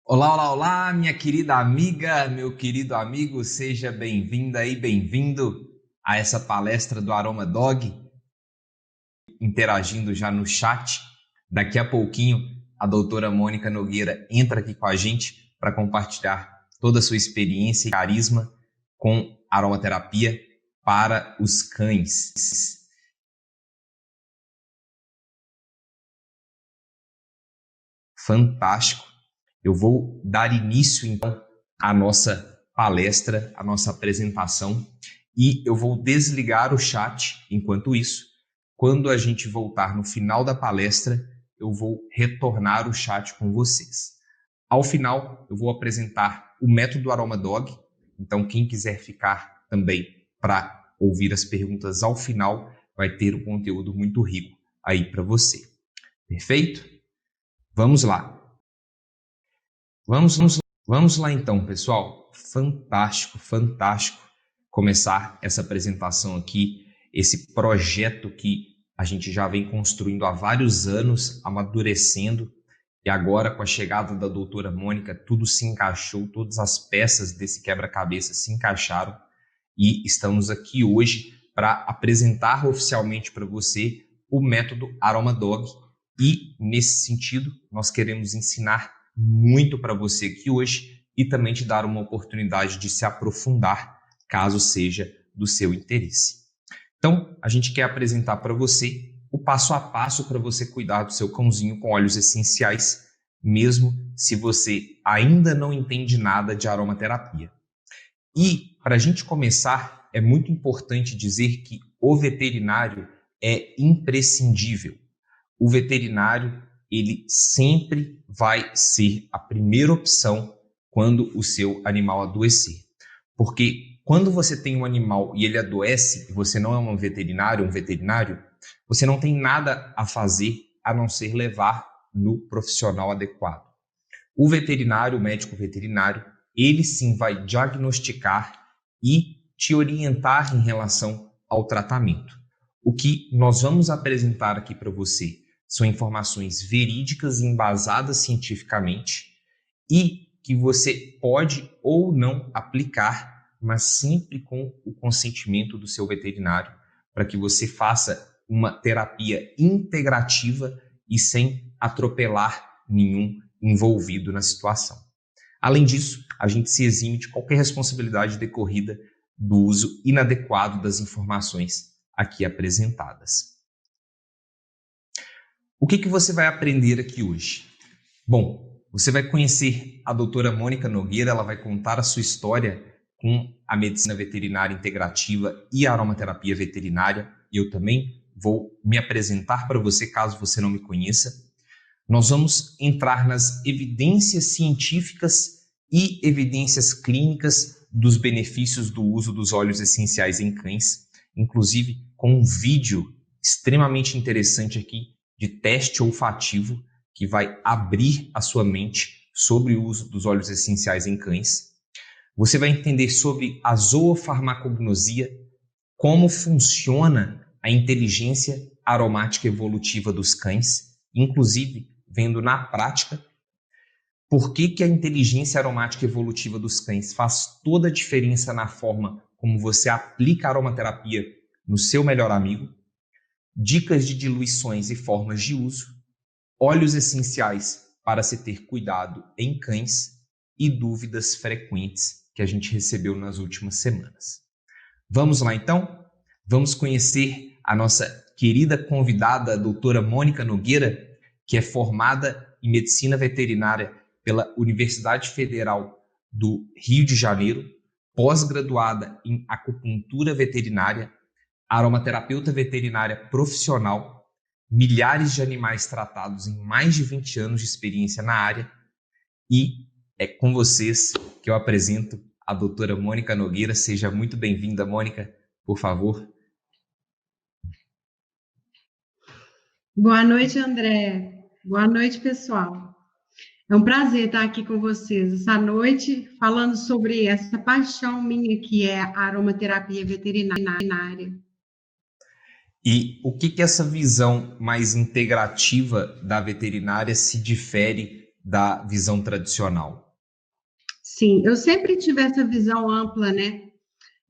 Olá, olá, olá, minha querida amiga, meu querido amigo, seja bem-vinda e bem-vindo a essa palestra do Aroma Dog, interagindo já no chat. Daqui a pouquinho, a doutora Mônica Nogueira entra aqui com a gente para compartilhar toda a sua experiência e carisma com aromaterapia para os cães. Fantástico! Eu vou dar início, então, à nossa palestra, à nossa apresentação, e eu vou desligar o chat enquanto isso. Quando a gente voltar no final da palestra, eu vou retornar o chat com vocês. Ao final, eu vou apresentar o método Aroma Dog, então quem quiser ficar também para ouvir as perguntas ao final, vai ter um conteúdo muito rico aí para você. Perfeito? Vamos lá. Vamos lá então, pessoal. Fantástico, fantástico começar essa apresentação aqui, esse projeto que a gente já vem construindo há vários anos, amadurecendo, e agora com a chegada da doutora Mônica, tudo se encaixou, todas as peças desse quebra-cabeça se encaixaram e estamos aqui hoje para apresentar oficialmente para você o método Aroma Dog e, nesse sentido, nós queremos ensinar muito para você aqui hoje e também te dar uma oportunidade de se aprofundar, caso seja do seu interesse. Então, a gente quer apresentar para você o passo a passo para você cuidar do seu cãozinho com óleos essenciais, mesmo se você ainda não entende nada de aromaterapia. E, para a gente começar, é muito importante dizer que o veterinário é imprescindível. O veterinário, ele sempre vai ser a primeira opção quando o seu animal adoecer. Porque quando você tem um animal e ele adoece, e você não é um veterinário, você não tem nada a fazer a não ser levar no profissional adequado. O veterinário, o médico veterinário, ele sim vai diagnosticar e te orientar em relação ao tratamento. O que nós vamos apresentar aqui para você são informações verídicas e embasadas cientificamente e que você pode ou não aplicar, mas sempre com o consentimento do seu veterinário, para que você faça uma terapia integrativa e sem atropelar nenhum envolvido na situação. Além disso, a gente se exime de qualquer responsabilidade decorrida do uso inadequado das informações aqui apresentadas. O que você vai aprender aqui hoje? Bom, você vai conhecer a doutora Mônica Nogueira, ela vai contar a sua história com a medicina veterinária integrativa e a aromaterapia veterinária. Eu também vou me apresentar para você, caso você não me conheça. Nós vamos entrar nas evidências científicas e evidências clínicas dos benefícios do uso dos óleos essenciais em cães, inclusive com um vídeo extremamente interessante aqui de teste olfativo que vai abrir a sua mente sobre o uso dos óleos essenciais em cães. Você vai entender sobre a zoofarmacognosia, como funciona a inteligência aromática evolutiva dos cães, inclusive vendo na prática por que a inteligência aromática evolutiva dos cães faz toda a diferença na forma como você aplica a aromaterapia no seu melhor amigo, dicas de diluições e formas de uso, óleos essenciais para se ter cuidado em cães e dúvidas frequentes que a gente recebeu nas últimas semanas. Vamos lá então? Vamos conhecer a nossa querida convidada, a doutora Mônica Nogueira, que é formada em Medicina Veterinária pela Universidade Federal do Rio de Janeiro, pós-graduada em Acupuntura Veterinária, aromaterapeuta veterinária profissional, milhares de animais tratados em mais de 20 anos de experiência na área, e é com vocês que eu apresento a doutora Mônica Nogueira. Seja muito bem-vinda, Mônica, por favor. Boa noite, André. Boa noite, pessoal. É um prazer estar aqui com vocês essa noite, falando sobre essa paixão minha que é a aromaterapia veterinária. E o que essa visão mais integrativa da veterinária se difere da visão tradicional? Sim, eu sempre tive essa visão ampla, né?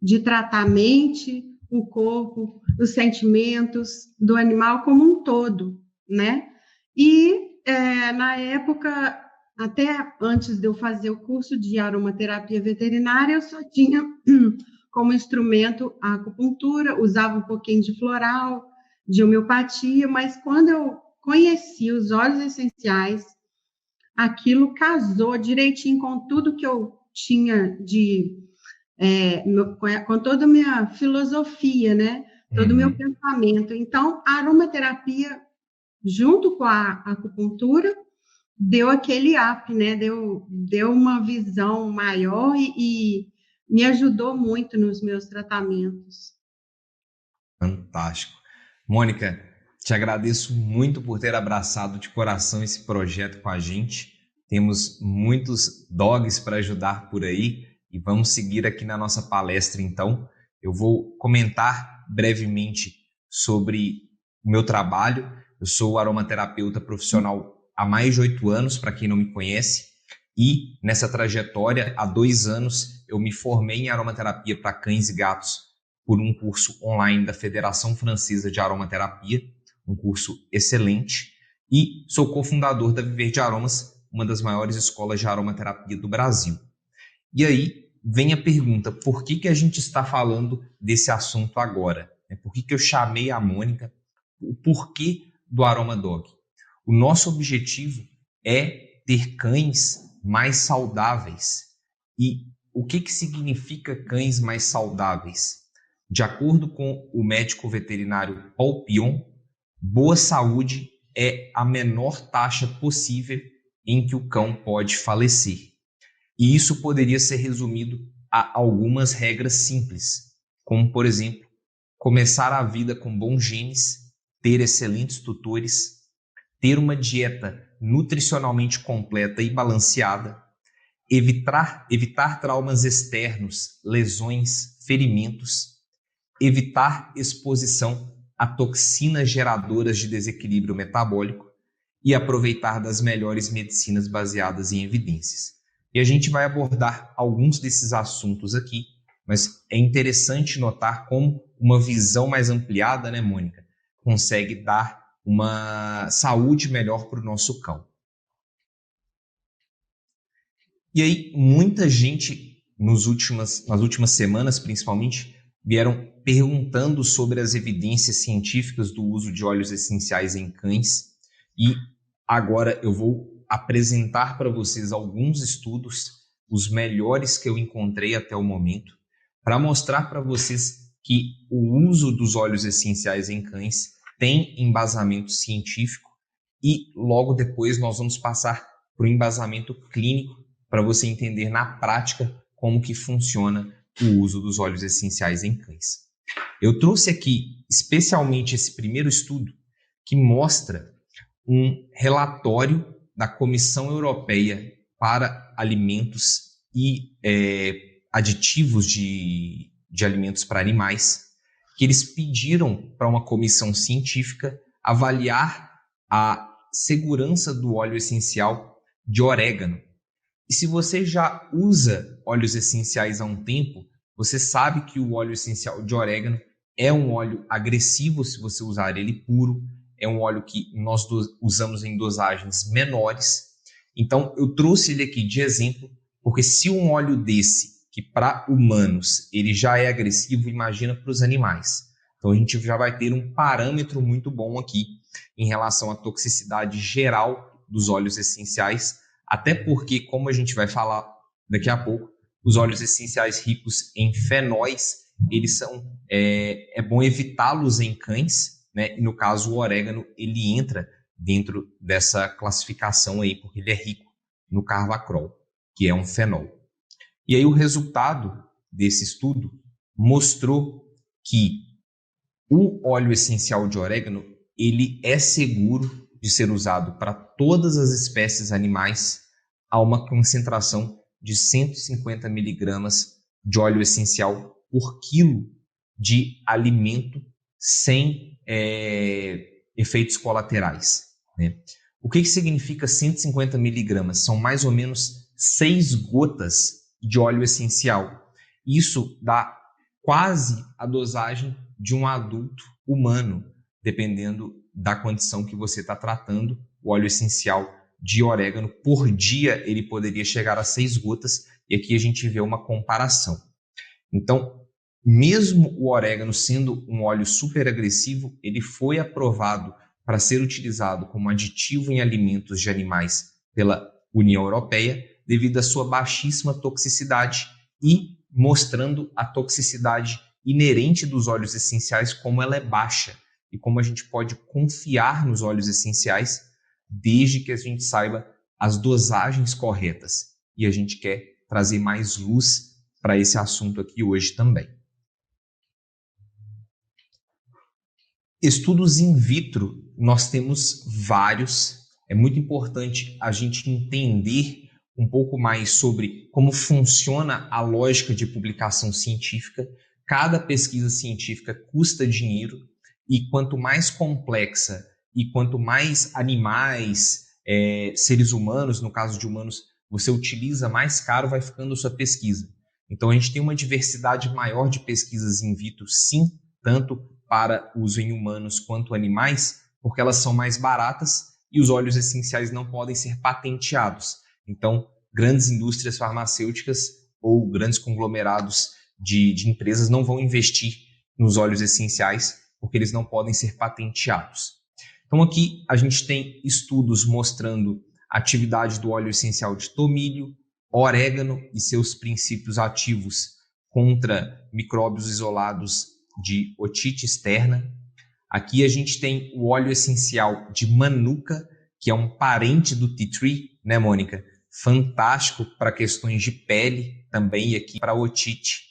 De tratar a mente, o corpo, os sentimentos do animal como um todo, né? E na época, até antes de eu fazer o curso de aromaterapia veterinária, eu só tinha como instrumento a acupuntura, usava um pouquinho de floral, de homeopatia, mas quando eu conheci os óleos essenciais, aquilo casou direitinho com tudo que eu tinha com toda a minha filosofia, né? Todo o meu pensamento. Então, a aromaterapia, junto com a acupuntura, deu aquele up, né? Deu uma visão maior e me ajudou muito nos meus tratamentos. Fantástico. Mônica, te agradeço muito por ter abraçado de coração esse projeto com a gente. Temos muitos dogs para ajudar por aí e vamos seguir aqui na nossa palestra, então. Eu vou comentar brevemente sobre o meu trabalho. Eu sou aromaterapeuta profissional há mais de 8 anos, para quem não me conhece, e nessa trajetória, há 2 anos, eu me formei em aromaterapia para cães e gatos por um curso online da Federação Francesa de Aromaterapia, um curso excelente, e sou cofundador da Viver de Aromas, uma das maiores escolas de aromaterapia do Brasil. E aí vem a pergunta, por que a gente está falando desse assunto agora? Por que eu chamei a Mônica? O porquê do Aroma Dog? O nosso objetivo é ter cães mais saudáveis. E o que significa cães mais saudáveis? De acordo com o médico veterinário Paul Pion, boa saúde é a menor taxa possível em que o cão pode falecer. E isso poderia ser resumido a algumas regras simples, como, por exemplo, começar a vida com bons genes, ter excelentes tutores, ter uma dieta nutricionalmente completa e balanceada, evitar traumas externos, lesões, ferimentos, evitar exposição a toxinas geradoras de desequilíbrio metabólico e aproveitar das melhores medicinas baseadas em evidências. E a gente vai abordar alguns desses assuntos aqui, mas é interessante notar como uma visão mais ampliada, né, Mônica, consegue dar uma saúde melhor para o nosso cão. E aí, muita gente, nas últimas semanas, principalmente, vieram perguntando sobre as evidências científicas do uso de óleos essenciais em cães. E agora eu vou apresentar para vocês alguns estudos, os melhores que eu encontrei até o momento, para mostrar para vocês que o uso dos óleos essenciais em cães tem embasamento científico e logo depois nós vamos passar para o embasamento clínico para você entender na prática como que funciona o uso dos óleos essenciais em cães. Eu trouxe aqui especialmente esse primeiro estudo que mostra um relatório da Comissão Europeia para Alimentos e Aditivos de alimentos para animais, que eles pediram para uma comissão científica avaliar a segurança do óleo essencial de orégano. E se você já usa óleos essenciais há um tempo, você sabe que o óleo essencial de orégano é um óleo agressivo se você usar ele puro, é um óleo que nós usamos em dosagens menores. Então, eu trouxe ele aqui de exemplo, porque se um óleo desse, que para humanos ele já é agressivo, imagina para os animais. Então, a gente já vai ter um parâmetro muito bom aqui em relação à toxicidade geral dos óleos essenciais, até porque, como a gente vai falar daqui a pouco, os óleos essenciais ricos em fenóis, eles são, é bom evitá-los em cães, né? E no caso o orégano, ele entra dentro dessa classificação aí, porque ele é rico no carvacrol, que é um fenol. E aí o resultado desse estudo mostrou que o óleo essencial de orégano, ele é seguro de ser usado para todas as espécies animais a uma concentração de 150 miligramas de óleo essencial por quilo de alimento sem efeitos colaterais, né? O que significa 150 miligramas? São mais ou menos 6 gotas de óleo essencial. Isso dá quase a dosagem de um adulto humano, dependendo da condição que você está tratando. O óleo essencial de orégano, por dia, ele poderia chegar a 6 gotas, e aqui a gente vê uma comparação. Então, mesmo o orégano sendo um óleo super agressivo, ele foi aprovado para ser utilizado como aditivo em alimentos de animais pela União Europeia, devido à sua baixíssima toxicidade e mostrando a toxicidade inerente dos óleos essenciais, como ela é baixa e como a gente pode confiar nos óleos essenciais desde que a gente saiba as dosagens corretas. E a gente quer trazer mais luz para esse assunto aqui hoje também. Estudos in vitro, nós temos vários. É muito importante a gente entender um pouco mais sobre como funciona a lógica de publicação científica. Cada pesquisa científica custa dinheiro, e quanto mais complexa e quanto mais animais, seres humanos, no caso de humanos, você utiliza, mais caro vai ficando a sua pesquisa. Então a gente tem uma diversidade maior de pesquisas in vitro, sim, tanto para uso em humanos quanto animais, porque elas são mais baratas e os óleos essenciais não podem ser patenteados. Então, grandes indústrias farmacêuticas ou grandes conglomerados de empresas não vão investir nos óleos essenciais porque eles não podem ser patenteados. Então, aqui a gente tem estudos mostrando a atividade do óleo essencial de tomilho, orégano e seus princípios ativos contra micróbios isolados de otite externa. Aqui a gente tem o óleo essencial de manuka, que é um parente do tea tree, né, Mônica? Fantástico para questões de pele também, e aqui para otite.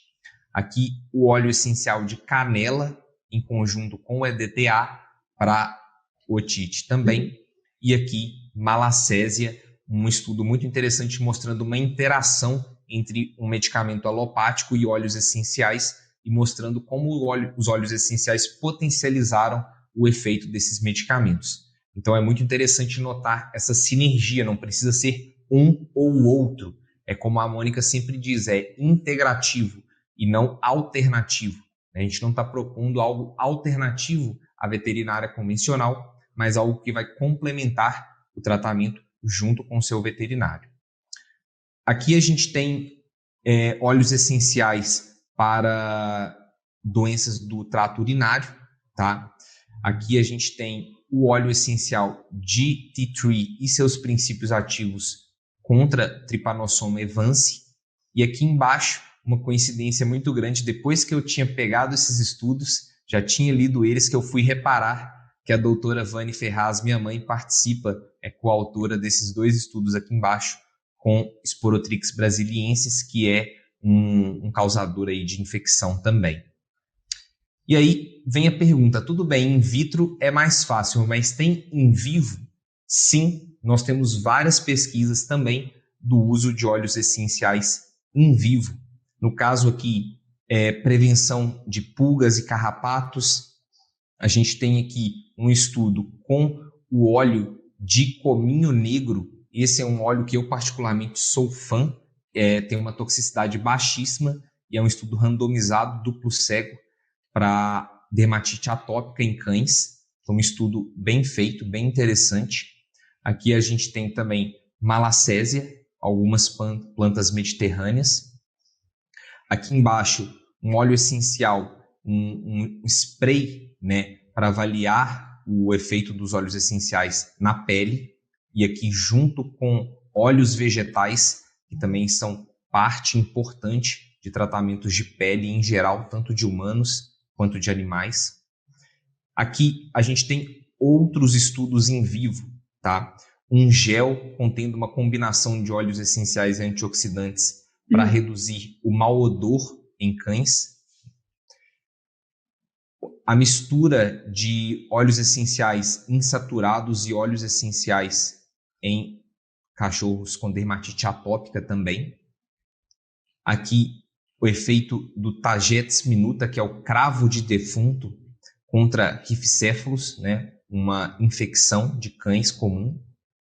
Aqui o óleo essencial de canela, em conjunto com o EDTA, para otite também. E aqui malacésia, um estudo muito interessante mostrando uma interação entre um medicamento alopático e óleos essenciais, e mostrando como os óleos essenciais potencializaram o efeito desses medicamentos. Então é muito interessante notar essa sinergia, não precisa ser um ou o outro. É como a Mônica sempre diz, é integrativo e não alternativo. A gente não está propondo algo alternativo à veterinária convencional, mas algo que vai complementar o tratamento junto com o seu veterinário. Aqui a gente tem óleos essenciais para doenças do trato urinário, tá? Aqui a gente tem o óleo essencial de tea tree e seus princípios ativos contra Trypanosoma evance. E aqui embaixo, uma coincidência muito grande, depois que eu tinha pegado esses estudos, já tinha lido eles, que eu fui reparar que a doutora Vani Ferraz, minha mãe, participa, é coautora desses 2 estudos aqui embaixo, com Sporotrix brasiliensis, que é um causador aí de infecção também. E aí vem a pergunta, tudo bem, in vitro é mais fácil, mas tem in vivo? Sim, nós temos várias pesquisas também do uso de óleos essenciais in vivo. No caso aqui, prevenção de pulgas e carrapatos. A gente tem aqui um estudo com o óleo de cominho negro. Esse é um óleo que eu particularmente sou fã. Tem uma toxicidade baixíssima e é um estudo randomizado, duplo cego, para dermatite atópica em cães. Então, um estudo bem feito, bem interessante. Aqui a gente tem também malacésia, algumas plantas mediterrâneas. Aqui embaixo, um óleo essencial, um spray, né, para avaliar o efeito dos óleos essenciais na pele. E aqui, junto com óleos vegetais, que também são parte importante de tratamentos de pele em geral, tanto de humanos quanto de animais. Aqui a gente tem outros estudos em vivo, tá? Um gel contendo uma combinação de óleos essenciais e antioxidantes para reduzir o mau odor em cães. A mistura de óleos essenciais insaturados e óleos essenciais em cachorros com dermatite atópica também. Aqui o efeito do Tagetes minuta, que é o cravo de defunto contra rifcéfalos, né, uma infecção de cães comum.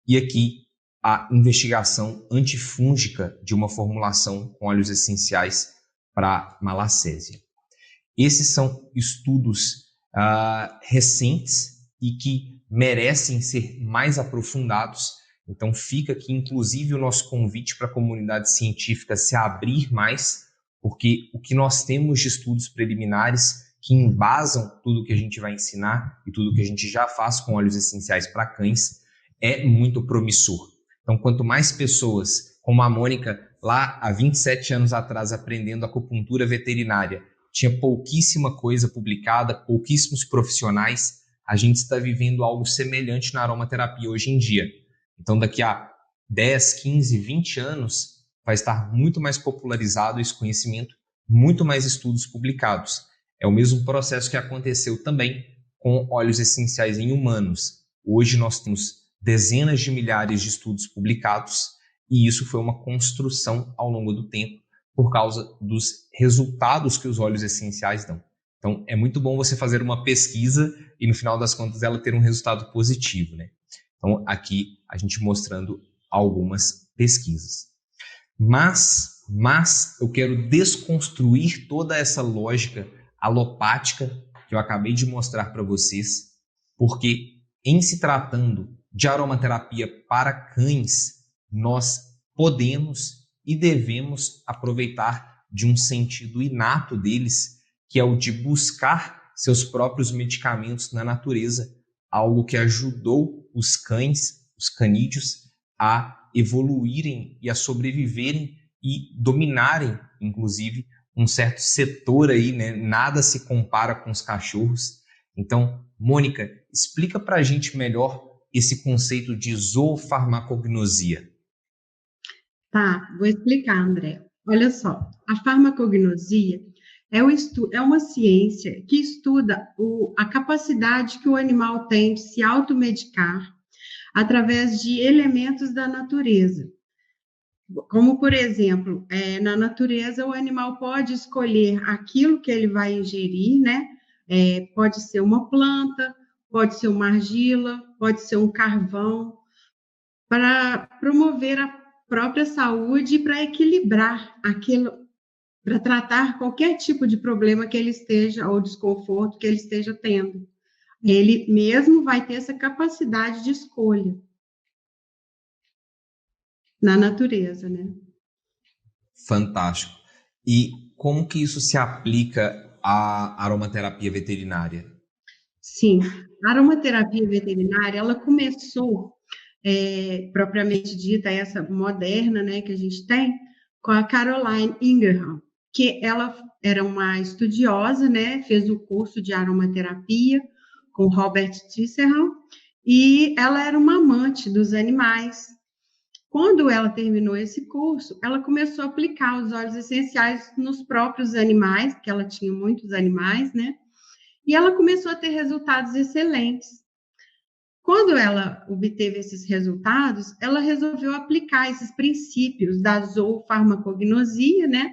e aqui a investigação antifúngica de uma formulação com óleos essenciais para malacésia. Esses são estudos recentes e que merecem ser mais aprofundados. Então fica aqui, inclusive, o nosso convite para a comunidade científica se abrir mais, porque o que nós temos de estudos preliminares que embasam tudo que a gente vai ensinar e tudo que a gente já faz com óleos essenciais para cães é muito promissor. Então, quanto mais pessoas, como a Mônica, lá há 27 anos atrás, aprendendo acupuntura veterinária, tinha pouquíssima coisa publicada, pouquíssimos profissionais, a gente está vivendo algo semelhante na aromaterapia hoje em dia. Então, daqui a 10, 15, 20 anos, vai estar muito mais popularizado esse conhecimento, muito mais estudos publicados. É o mesmo processo que aconteceu também com óleos essenciais em humanos. Hoje nós temos dezenas de milhares de estudos publicados e isso foi uma construção ao longo do tempo por causa dos resultados que os óleos essenciais dão. Então, é muito bom você fazer uma pesquisa e, no final das contas, ela ter um resultado positivo, né? Então, aqui a gente mostrando algumas pesquisas. Mas eu quero desconstruir toda essa lógica alopática que eu acabei de mostrar para vocês, porque em se tratando de aromaterapia para cães, nós podemos e devemos aproveitar de um sentido inato deles, que é o de buscar seus próprios medicamentos na natureza, algo que ajudou os cães, os canídeos, a evoluírem e a sobreviverem e dominarem, inclusive, um certo setor aí, né? Nada se compara com os cachorros. Então, Mônica, explica para a gente melhor esse conceito de zoofarmacognosia. Tá, vou explicar, André. Olha só, a farmacognosia é uma ciência que estuda a capacidade que o animal tem de se automedicar através de elementos da natureza. Como, por exemplo, na natureza o animal pode escolher aquilo que ele vai ingerir, né? Pode ser uma planta, pode ser uma argila, pode ser um carvão, para promover a própria saúde e para equilibrar aquilo, para tratar qualquer tipo de problema que ele esteja, ou desconforto que ele esteja tendo. Ele mesmo vai ter essa capacidade de escolha na natureza, né? Fantástico. E como que isso se aplica à aromaterapia veterinária? Sim, a aromaterapia veterinária, ela começou, propriamente dita, essa moderna, né, que a gente tem, com a Caroline Ingraham, que ela era uma estudiosa, né, fez o curso de aromaterapia com Robert Tisserand, e ela era uma amante dos animais. Quando ela terminou esse curso, ela começou a aplicar os óleos essenciais nos próprios animais, porque ela tinha muitos animais, né? E ela começou a ter resultados excelentes. Quando ela obteve esses resultados, ela resolveu aplicar esses princípios da zoofarmacognosia, né,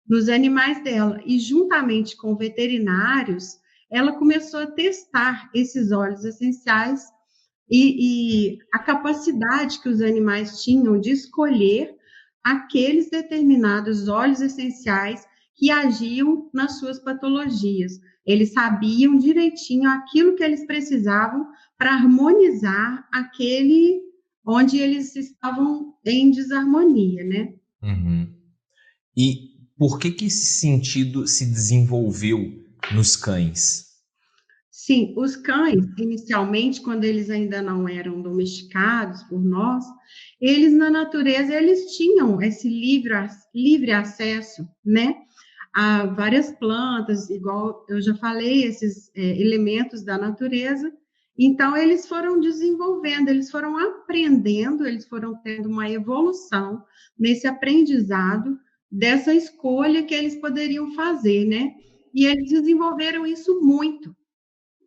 nos animais dela. E, juntamente com veterinários, ela começou a testar esses óleos essenciais e a capacidade que os animais tinham de escolher aqueles determinados óleos essenciais que agiam nas suas patologias. Eles sabiam direitinho aquilo que eles precisavam para harmonizar aquele onde eles estavam em desarmonia, né? Uhum. E por que esse sentido se desenvolveu nos cães? Sim, os cães, inicialmente, quando eles ainda não eram domesticados por nós, eles na natureza, eles tinham esse livre acesso, né, a várias plantas, igual eu já falei, esses elementos da natureza. Então, eles foram desenvolvendo, eles foram aprendendo, eles foram tendo uma evolução nesse aprendizado dessa escolha que eles poderiam fazer, né? E eles desenvolveram isso muito.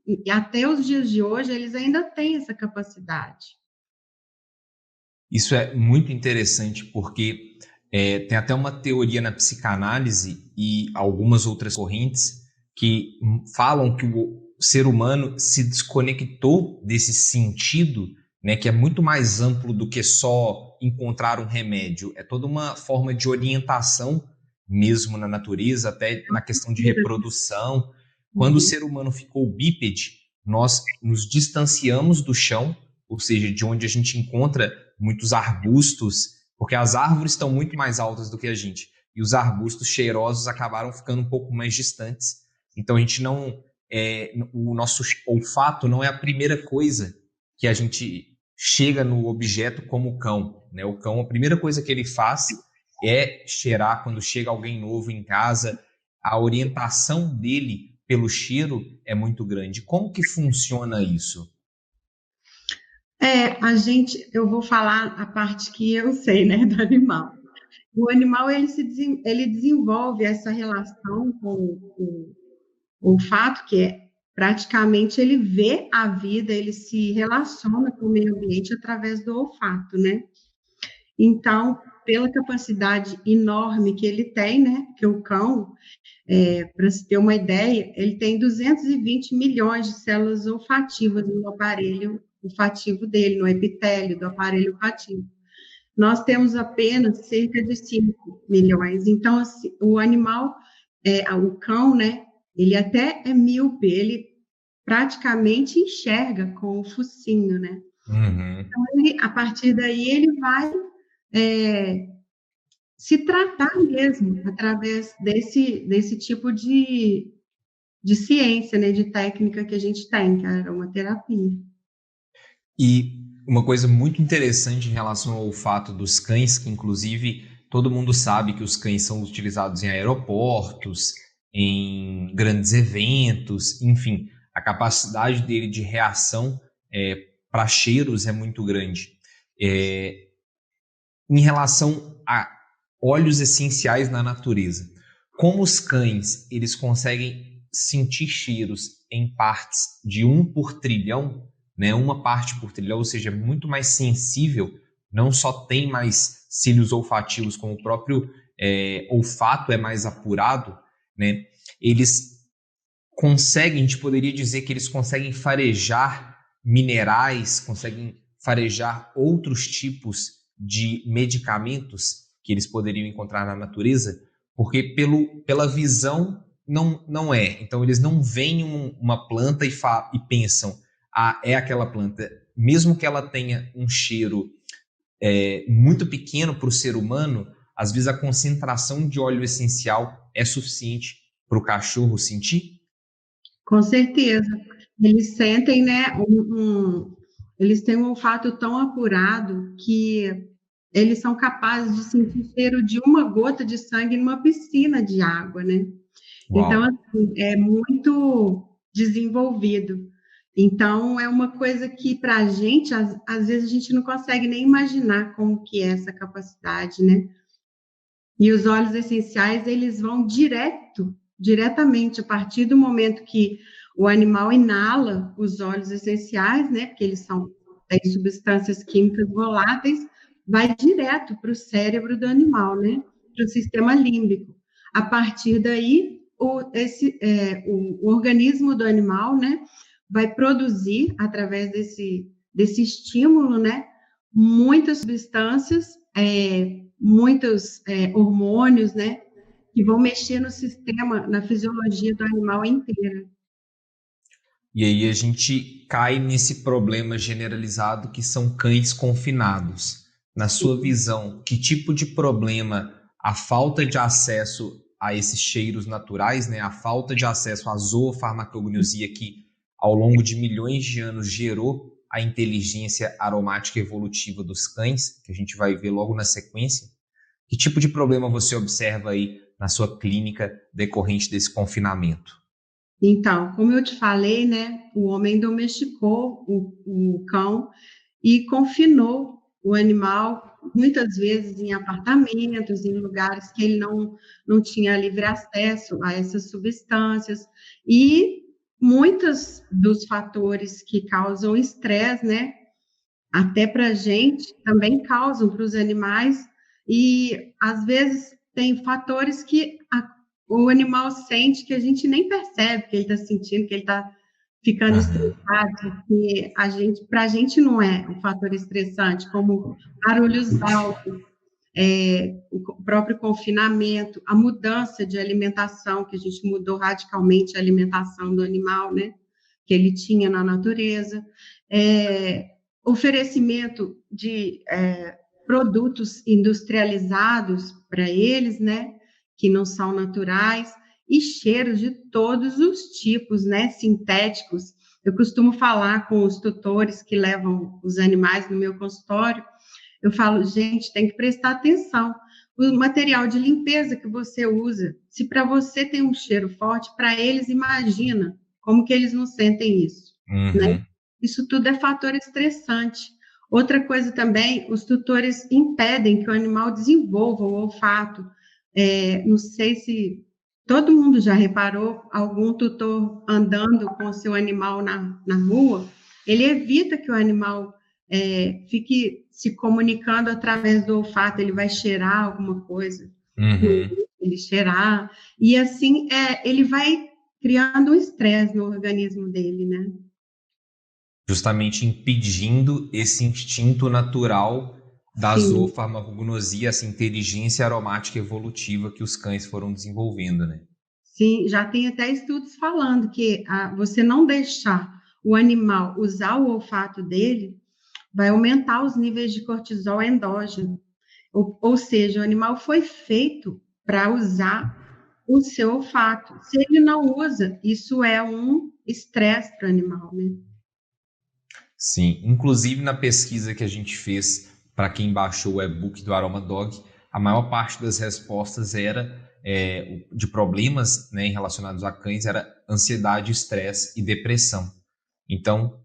E até os dias de hoje, eles ainda têm essa capacidade. Isso é muito interessante porque tem até uma teoria na psicanálise e algumas outras correntes que falam que o ser humano se desconectou desse sentido, né, que é muito mais amplo do que só encontrar um remédio. É toda uma forma de orientação mesmo na natureza, até na questão de reprodução. Quando o ser humano ficou bípede, nós nos distanciamos do chão, ou seja, de onde a gente encontra muitos arbustos, porque as árvores estão muito mais altas do que a gente, e os arbustos cheirosos acabaram ficando um pouco mais distantes. Então a gente não, o nosso olfato não é a primeira coisa que a gente chega no objeto como o cão, né? O cão, a primeira coisa que ele faz é cheirar quando chega alguém novo em casa. A orientação dele pelo cheiro é muito grande. Como que funciona isso? Eu vou falar a parte que eu sei, né, do animal. O animal, ele desenvolve essa relação com o olfato, que é praticamente ele vê a vida, ele se relaciona com o meio ambiente através do olfato, né? Então, pela capacidade enorme que ele tem, né, que o cão, para se ter uma ideia, ele tem 220 milhões de células olfativas no aparelho olfativo dele, no epitélio do aparelho olfativo. Nós temos apenas cerca de 5 milhões. Então, assim, o animal, o cão, né, ele até é míope, ele praticamente enxerga com o focinho, né? Uhum. A partir daí, ele vai é, se tratar mesmo através desse tipo de ciência, né, de técnica que a gente tem, que é a aromaterapia. E uma coisa muito interessante em relação ao olfato dos cães, que inclusive todo mundo sabe que os cães são utilizados em aeroportos, em grandes eventos, enfim, a capacidade dele de reação para cheiros é muito grande. Em relação a óleos essenciais na natureza, como os cães eles conseguem sentir cheiros em partes de 1 por trilhão, né, uma parte por trilhão, ou seja, muito mais sensível, não só tem mais cílios olfativos, como o próprio olfato é mais apurado, né, eles conseguem, a gente poderia dizer que eles conseguem farejar minerais, conseguem farejar outros tipos de medicamentos que eles poderiam encontrar na natureza, porque pela visão não é. Então eles não veem uma planta e pensam, ah, é aquela planta. Mesmo que ela tenha um cheiro muito pequeno para o ser humano, às vezes a concentração de óleo essencial é suficiente para o cachorro sentir. Com certeza. Eles sentem, né, eles têm um olfato tão apurado que eles são capazes de sentir o cheiro de uma gota de sangue numa piscina de água, né? Então, Uau! assim, é muito desenvolvido. Então, é uma coisa que, para a gente, às vezes, a gente não consegue nem imaginar como que é essa capacidade, né? E os óleos essenciais, eles vão diretamente, a partir do momento que o animal inala os óleos essenciais, né? Porque têm substâncias químicas voláteis, vai direto para o cérebro do animal, né? Para o sistema límbico. A partir daí, o organismo do animal, né? Vai produzir, através desse estímulo, né? Muitas substâncias, muitos hormônios, né, que vão mexer no sistema, na fisiologia do animal inteira. E aí a gente cai nesse problema generalizado que são cães confinados. Na sua visão, que tipo de problema a falta de acesso a esses cheiros naturais, né, a falta de acesso à zoofarmacognosia que ao longo de milhões de anos gerou a inteligência aromática evolutiva dos cães, que a gente vai ver logo na sequência, que tipo de problema você observa aí na sua clínica decorrente desse confinamento? Então, como eu te falei, né, o homem domesticou o cão e confinou o animal, muitas vezes em apartamentos, em lugares que ele não tinha livre acesso a essas substâncias, e muitos dos fatores que causam estresse, né, até para a gente, também causam para os animais, e às vezes tem fatores que o animal sente que a gente nem percebe que ele está sentindo, que ele está ficando Aham. estressado, que para a gente não é um fator estressante, como barulhos altos, o próprio confinamento, a mudança de alimentação, que a gente mudou radicalmente a alimentação do animal, né, que ele tinha na natureza, oferecimento de produtos industrializados para eles, né, que não são naturais, e cheiros de todos os tipos, né, sintéticos. Eu costumo falar com os tutores que levam os animais no meu consultório, eu falo, gente, tem que prestar atenção. O material de limpeza que você usa, se para você tem um cheiro forte, para eles, imagina como que eles não sentem isso, né? Uhum. Isso tudo é fator estressante. Outra coisa também, os tutores impedem que o animal desenvolva o olfato. Não sei se todo mundo já reparou, algum tutor andando com o seu animal na rua, ele evita que o animal fique se comunicando através do olfato, ele vai cheirar alguma coisa, Uhum. ele cheirar, e assim ele vai criando um estresse no organismo dele, né? Justamente impedindo esse instinto natural da Sim, zoofarmacognosia, essa inteligência aromática evolutiva que os cães foram desenvolvendo, né? sim, já tem até estudos falando que você não deixar o animal usar o olfato dele vai aumentar os níveis de cortisol endógeno. Ou seja, o animal foi feito para usar o seu olfato. Se ele não usa, isso é um estresse para o animal, né? Sim, inclusive na pesquisa que a gente fez para quem baixou o e-book do Aroma Dog, a maior parte das respostas era de problemas, né, relacionados a cães, era ansiedade, estresse e depressão. Então,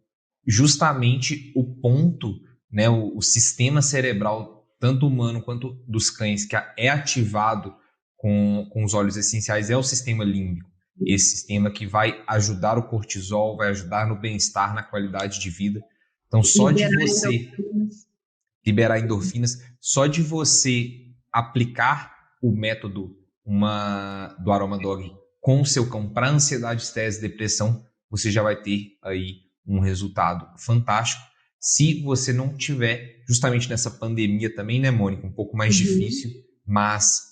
justamente o ponto, né, o sistema cerebral, tanto humano quanto dos cães, que é ativado com os óleos essenciais, é o sistema límbico. Esse sistema que vai ajudar o cortisol, vai ajudar no bem-estar, na qualidade de vida. Então, só de Liberar você endorfinas. liberar endorfinas, só de você aplicar o método do Aroma Dog com o seu cão para ansiedade, estresse e depressão, você já vai ter aí um resultado fantástico. Se você não tiver, justamente nessa pandemia também, né, Mônica, um pouco mais Uhum. difícil, mas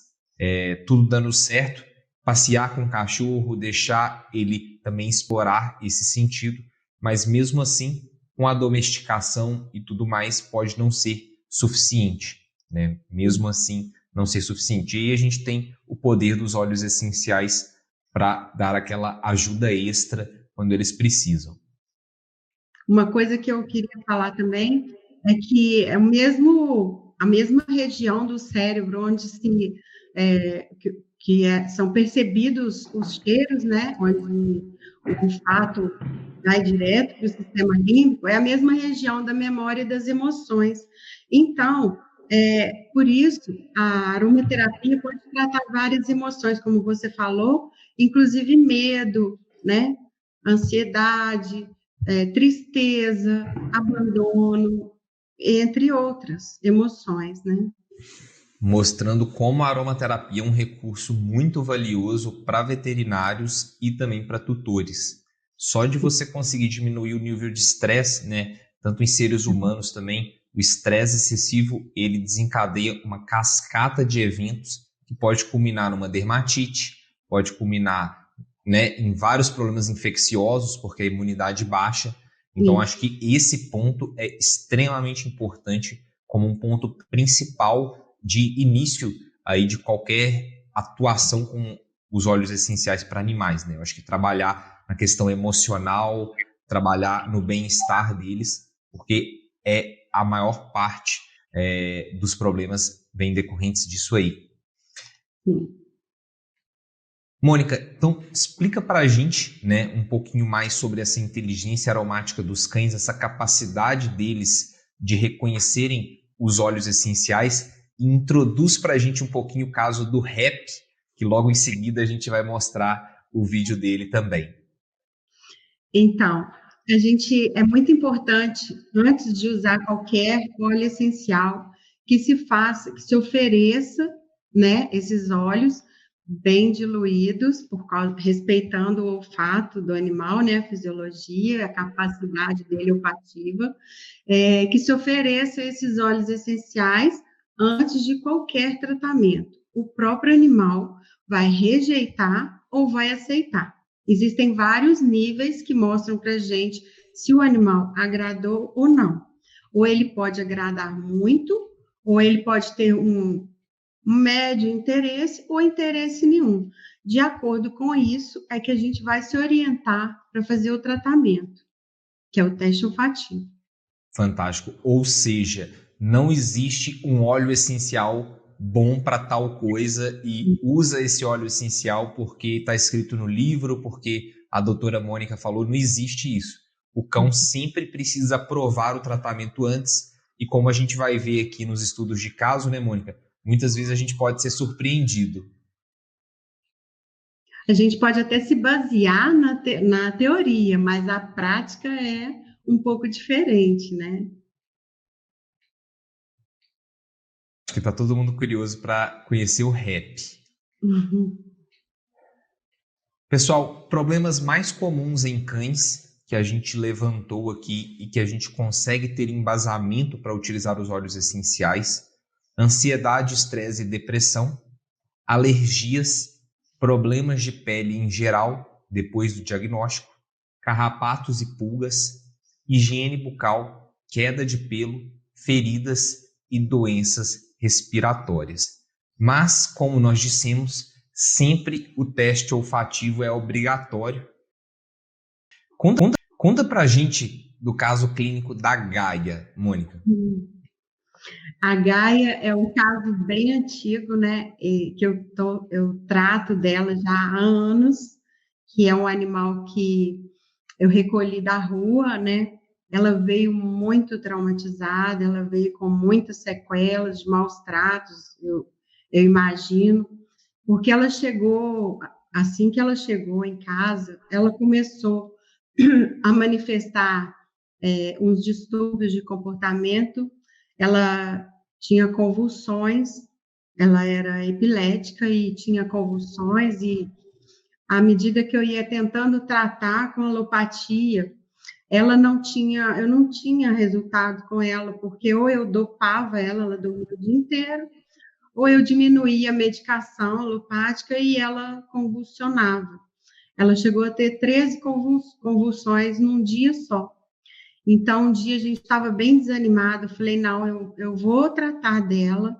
tudo dando certo, passear com o cachorro, deixar ele também explorar esse sentido, mas mesmo assim, com a domesticação e tudo mais, pode não ser suficiente, né? Mesmo assim, não ser suficiente. E aí a gente tem o poder dos óleos essenciais para dar aquela ajuda extra quando eles precisam. Uma coisa que eu queria falar também é que é a mesma região do cérebro onde são percebidos os cheiros, né? Onde o olfato vai direto para o sistema límbico, é a mesma região da memória e das emoções. Então, por isso, a aromaterapia pode tratar várias emoções, como você falou, inclusive medo, né? Ansiedade, tristeza, abandono, entre outras emoções, né? Mostrando como a aromaterapia é um recurso muito valioso para veterinários e também para tutores. Só de você conseguir diminuir o nível de estresse, né, tanto em seres humanos também, o estresse excessivo, ele desencadeia uma cascata de eventos que pode culminar numa dermatite, pode culminar, né, em vários problemas infecciosos, porque a imunidade baixa. Então, Sim. acho que esse ponto é extremamente importante como um ponto principal de início aí de qualquer atuação com os óleos essenciais para animais, né? Eu acho que trabalhar na questão emocional, trabalhar no bem-estar deles, porque é a maior parte dos problemas vem decorrentes disso aí. Sim. Mônica, então explica para a gente, né, um pouquinho mais sobre essa inteligência aromática dos cães, essa capacidade deles de reconhecerem os óleos essenciais e introduz para a gente um pouquinho o caso do rap, que logo em seguida a gente vai mostrar o vídeo dele também. Então, é muito importante, antes de usar qualquer óleo essencial, que se ofereça, né, esses óleos bem diluídos, respeitando o olfato do animal, né, a fisiologia, a capacidade dele olfativa, que se ofereça esses óleos essenciais antes de qualquer tratamento. O próprio animal vai rejeitar ou vai aceitar. Existem vários níveis que mostram para a gente se o animal agradou ou não. Ou ele pode agradar muito, ou ele pode ter um médio interesse ou interesse nenhum. De acordo com isso, é que a gente vai se orientar para fazer o tratamento, que é o teste olfativo. Fantástico. Ou seja, não existe um óleo essencial bom para tal coisa e usa esse óleo essencial porque está escrito no livro, porque a doutora Mônica falou, não existe isso. O cão sempre precisa provar o tratamento antes e como a gente vai ver aqui nos estudos de caso, né, Mônica? Muitas vezes a gente pode ser surpreendido. A gente pode até se basear na teoria, mas a prática é um pouco diferente, né? Acho que está todo mundo curioso para conhecer o REP. Uhum. Pessoal, problemas mais comuns em cães que a gente levantou aqui e que a gente consegue ter embasamento para utilizar os óleos essenciais: ansiedade, estresse e depressão, alergias, problemas de pele em geral depois do diagnóstico, carrapatos e pulgas, higiene bucal, queda de pelo, feridas e doenças respiratórias. Mas, como nós dissemos, sempre o teste olfativo é obrigatório. Conta pra gente do caso clínico da Gaia, Mônica. A Gaia é um caso bem antigo, né? Que eu trato dela já há anos, que é um animal que eu recolhi da rua, né? Ela veio muito traumatizada, ela veio com muitas sequelas de maus tratos, eu imagino, porque ela chegou, assim que ela chegou em casa, ela começou a manifestar uns distúrbios de comportamento, ela tinha convulsões, ela era epilética e tinha convulsões, e à medida que eu ia tentando tratar com alopatia, eu não tinha resultado com ela, porque ou eu dopava ela dormia o dia inteiro, ou eu diminuía a medicação alopática e ela convulsionava. Ela chegou a ter 13 convulsões num dia só. Então, um dia a gente estava bem desanimado, eu falei, não, eu vou tratar dela,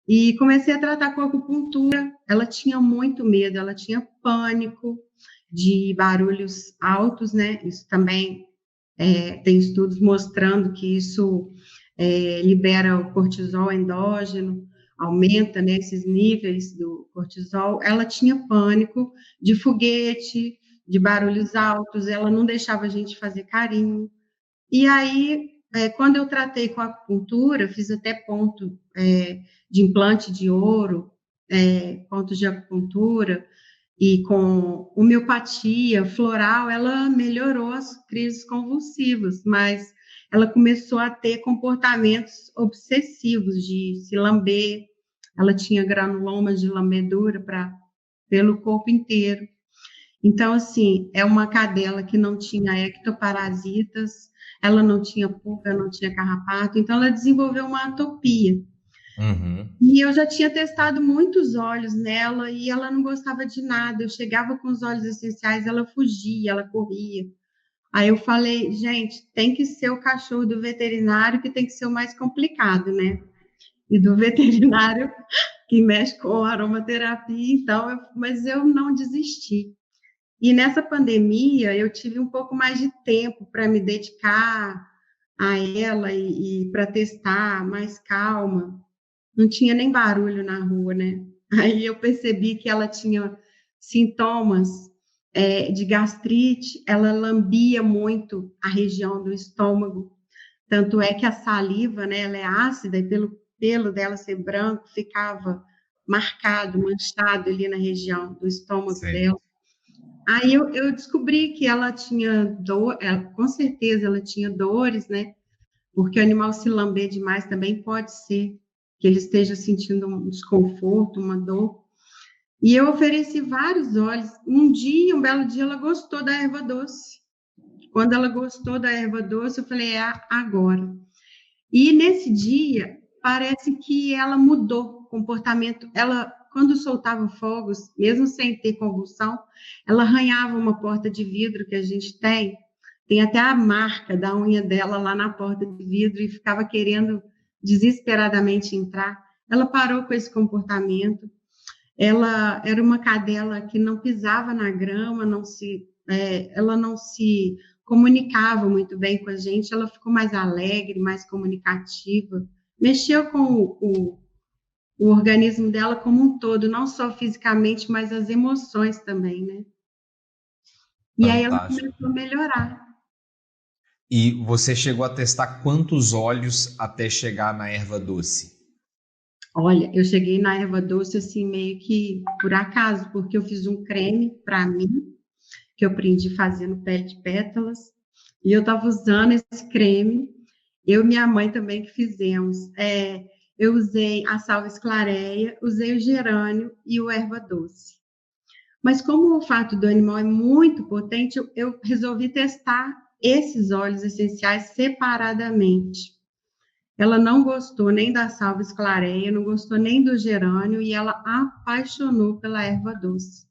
e comecei a tratar com acupuntura. Ela tinha muito medo, ela tinha pânico de barulhos altos, né? Isso também tem estudos mostrando que isso libera o cortisol endógeno, aumenta, né, esses níveis do cortisol. Ela tinha pânico de foguete, de barulhos altos, ela não deixava a gente fazer carinho. E aí, quando eu tratei com a acupuntura, fiz até ponto de implante de ouro, pontos de acupuntura, e com homeopatia floral, ela melhorou as crises convulsivas, mas ela começou a ter comportamentos obsessivos de se lamber, ela tinha granulomas de lambedura pelo corpo inteiro. Então, assim, é uma cadela que não tinha ectoparasitas, ela não tinha pulga, não tinha carrapato, então ela desenvolveu uma atopia. Uhum. E eu já tinha testado muitos óleos nela e ela não gostava de nada. Eu chegava com os óleos essenciais, ela fugia, ela corria. Aí eu falei, gente, tem que ser o cachorro do veterinário que tem que ser o mais complicado, né? E do veterinário que mexe com aromaterapia, então, mas eu não desisti. E nessa pandemia, eu tive um pouco mais de tempo para me dedicar a ela e para testar mais calma. Não tinha nem barulho na rua, né? Aí eu percebi que ela tinha sintomas de gastrite, ela lambia muito a região do estômago, tanto é que a saliva, né, ela é ácida e pelo pelo dela ser branco, ficava marcado, manchado ali na região do estômago dela. Aí eu descobri que ela tinha dor, com certeza ela tinha dores, né? Porque o animal se lamber demais também pode ser que ele esteja sentindo um desconforto, uma dor. E eu ofereci vários óleos. Um belo dia, ela gostou da erva doce. Quando ela gostou da erva doce, eu falei, é agora. E nesse dia, parece que ela mudou o comportamento. Ela, quando soltava fogos, mesmo sem ter convulsão, ela arranhava uma porta de vidro que a gente tem. Tem até a marca da unha dela lá na porta de vidro e ficava querendo desesperadamente entrar. Ela parou com esse comportamento. Ela era uma cadela que não pisava na grama, ela não se comunicava muito bem com a gente, ela ficou mais alegre, mais comunicativa, mexeu com o organismo dela como um todo, não só fisicamente, mas as emoções também, né? E aí ela Fantástico. começou a melhorar. E você chegou a testar quantos óleos até chegar na erva doce? Olha, eu cheguei na erva doce assim meio que por acaso, porque eu fiz um creme para mim, que eu aprendi fazendo pele de pétalas, e eu estava usando esse creme, eu e minha mãe também que fizemos. Eu usei a salva esclareia, usei o gerânio e o erva doce. Mas como o olfato do animal é muito potente, eu resolvi testar esses óleos essenciais separadamente. Ela não gostou nem da salva esclareia, não gostou nem do gerânio e ela apaixonou pela erva doce.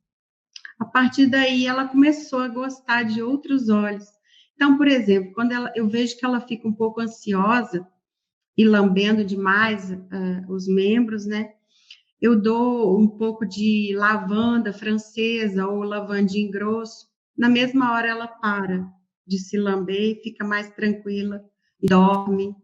A partir daí, ela começou a gostar de outros óleos. Então, por exemplo, quando eu vejo que ela fica um pouco ansiosa e lambendo demais os membros, né? Eu dou um pouco de lavanda francesa ou lavandinho grosso. Na mesma hora, ela para de se lamber, fica mais tranquila, dorme.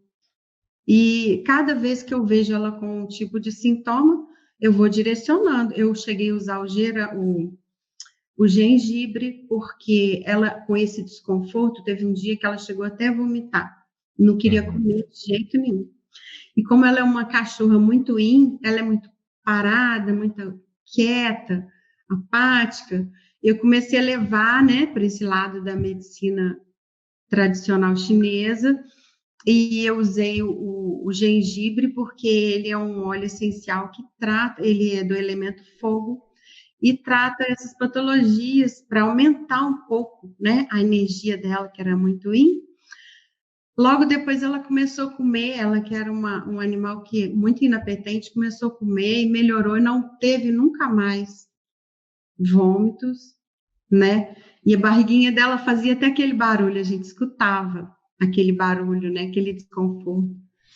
E cada vez que eu vejo ela com um tipo de sintoma, eu vou direcionando. Eu cheguei a usar o gengibre, porque ela, com esse desconforto, teve um dia que ela chegou até a vomitar. Não queria comer de jeito nenhum. E como ela é uma cachorra muito ela é muito parada, muito quieta, apática, eu comecei a levar, né, para esse lado da medicina tradicional chinesa, e eu usei o gengibre porque ele é um óleo essencial que trata, ele é do elemento fogo, e trata essas patologias para aumentar um pouco, né, a energia dela, que era muito yin. Logo depois ela começou a comer, ela que era um animal que muito inapetente, começou a comer e melhorou e não teve nunca mais vômitos, né? E a barriguinha dela fazia até aquele barulho, a gente escutava aquele barulho, né? Aquele desconforto.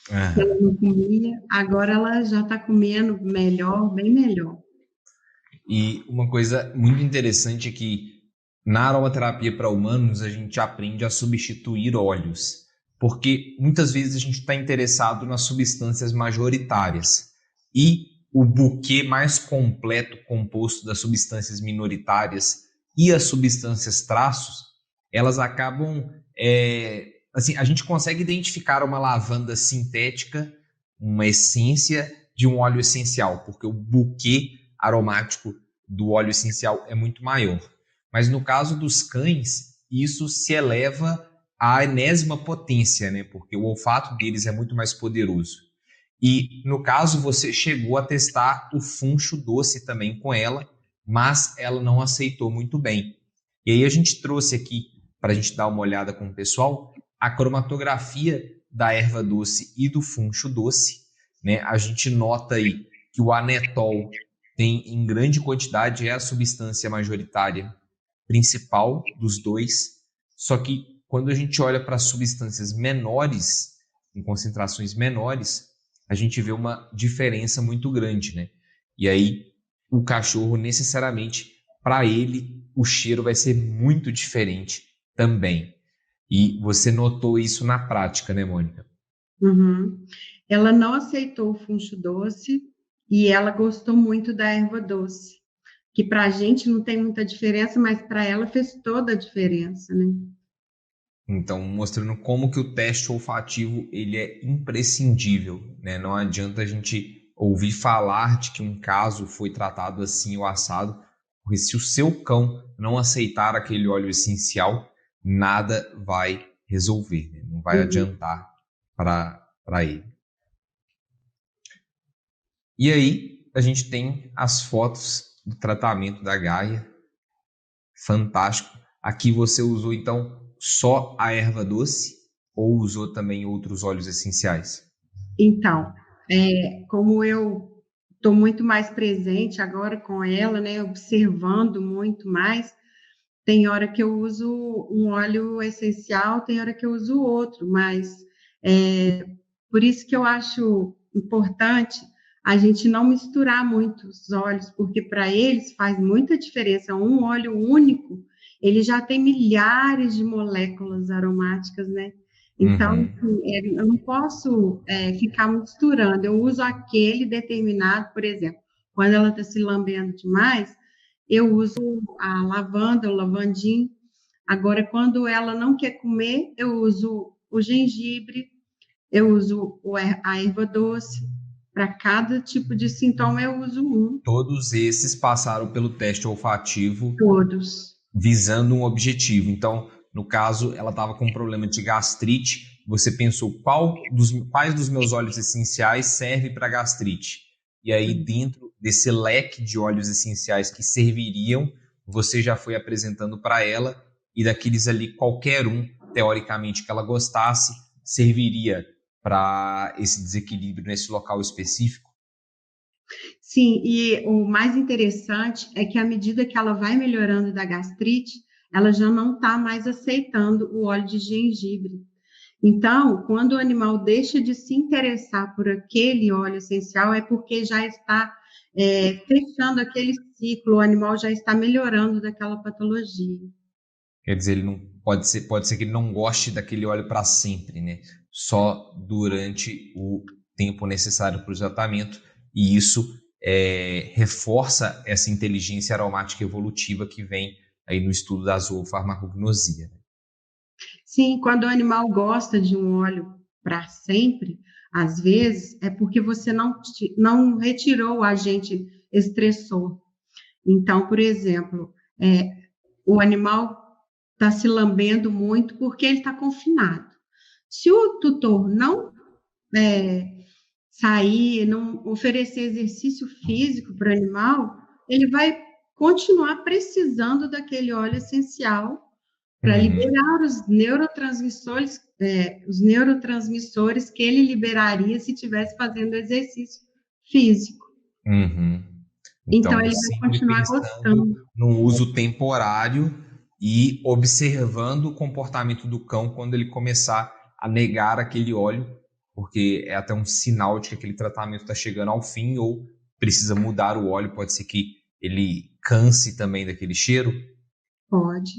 Ela não comia, agora ela já está comendo melhor, bem melhor. E uma coisa muito interessante é que na aromaterapia para humanos a gente aprende a substituir óleos, porque muitas vezes a gente está interessado nas substâncias majoritárias e o buquê mais completo composto das substâncias minoritárias e as substâncias traços, elas acabam assim, a gente consegue identificar uma lavanda sintética, uma essência de um óleo essencial, porque o buquê aromático do óleo essencial é muito maior. Mas no caso dos cães, isso se eleva à enésima potência, né? Porque o olfato deles é muito mais poderoso. E no caso, você chegou a testar o funcho doce também com ela, mas ela não aceitou muito bem. E aí a gente trouxe aqui, para a gente dar uma olhada com o pessoal, a cromatografia da erva doce e do funcho doce. Né? A gente nota aí que o anetol tem em grande quantidade, é a substância majoritária principal dos dois, só que quando a gente olha para substâncias menores, em concentrações menores, a gente vê uma diferença muito grande, né? E aí o cachorro necessariamente, para ele, o cheiro vai ser muito diferente também. E você notou isso na prática, né, Mônica? Uhum. Ela não aceitou o funcho doce e ela gostou muito da erva doce, que para a gente não tem muita diferença, mas para ela fez toda a diferença, né? Então, mostrando como que o teste olfativo ele é imprescindível, né? Não adianta a gente ouvir falar de que um caso foi tratado assim ou assado, porque se o seu cão não aceitar aquele óleo essencial, nada vai resolver, né? Não vai Uhum. adiantar para ele. E aí, a gente tem as fotos do tratamento da Gaia. Fantástico. Aqui você usou, então, só a erva doce ou usou também outros óleos essenciais? Então, como eu estou muito mais presente agora com ela, né, observando muito mais, tem hora que eu uso um óleo essencial, tem hora que eu uso outro, mas por isso que eu acho importante a gente não misturar muito os óleos, porque para eles faz muita diferença. Um óleo único, ele já tem milhares de moléculas aromáticas, né? Então, Uhum. assim, eu não posso ficar misturando. Eu uso aquele determinado, por exemplo, quando ela está se lambendo demais, eu uso a lavanda, o lavandim. Agora, quando ela não quer comer, eu uso o gengibre, eu uso a erva doce. Para cada tipo de sintoma, eu uso um. Todos esses passaram pelo teste olfativo Todos. visando um objetivo. Então, no caso, ela estava com um problema de gastrite. Você pensou quais dos meus óleos essenciais serve para gastrite? E aí, dentro desse leque de óleos essenciais que serviriam, você já foi apresentando para ela, e daqueles ali, qualquer um, teoricamente, que ela gostasse, serviria para esse desequilíbrio nesse local específico. Sim, e o mais interessante é que à medida que ela vai melhorando da gastrite, ela já não está mais aceitando o óleo de gengibre. Então, quando o animal deixa de se interessar por aquele óleo essencial, é porque já está fechando aquele ciclo, o animal já está melhorando daquela patologia. Quer dizer, ele não pode ser que ele não goste daquele óleo para sempre, né? Só durante o tempo necessário para o tratamento, e isso reforça essa inteligência aromática evolutiva que vem aí no estudo da zoofarmacognosia, né? Sim, quando o animal gosta de um óleo para sempre, às vezes é porque você não retirou o agente estressor. Então, por exemplo, o animal está se lambendo muito porque ele está confinado. Se o tutor não sair, não oferecer exercício físico para o animal, ele vai continuar precisando daquele óleo essencial para Uhum, liberar os neurotransmissores que ele liberaria se estivesse fazendo exercício físico. uhum. Então, Então, ele vai sempre continuar pensando gostando. num uso temporário e observando o comportamento do cão quando ele começar a negar aquele óleo, porque é até um sinal de que aquele tratamento está chegando ao fim ou precisa mudar o óleo. Pode ser que ele canse também daquele cheiro, Pode.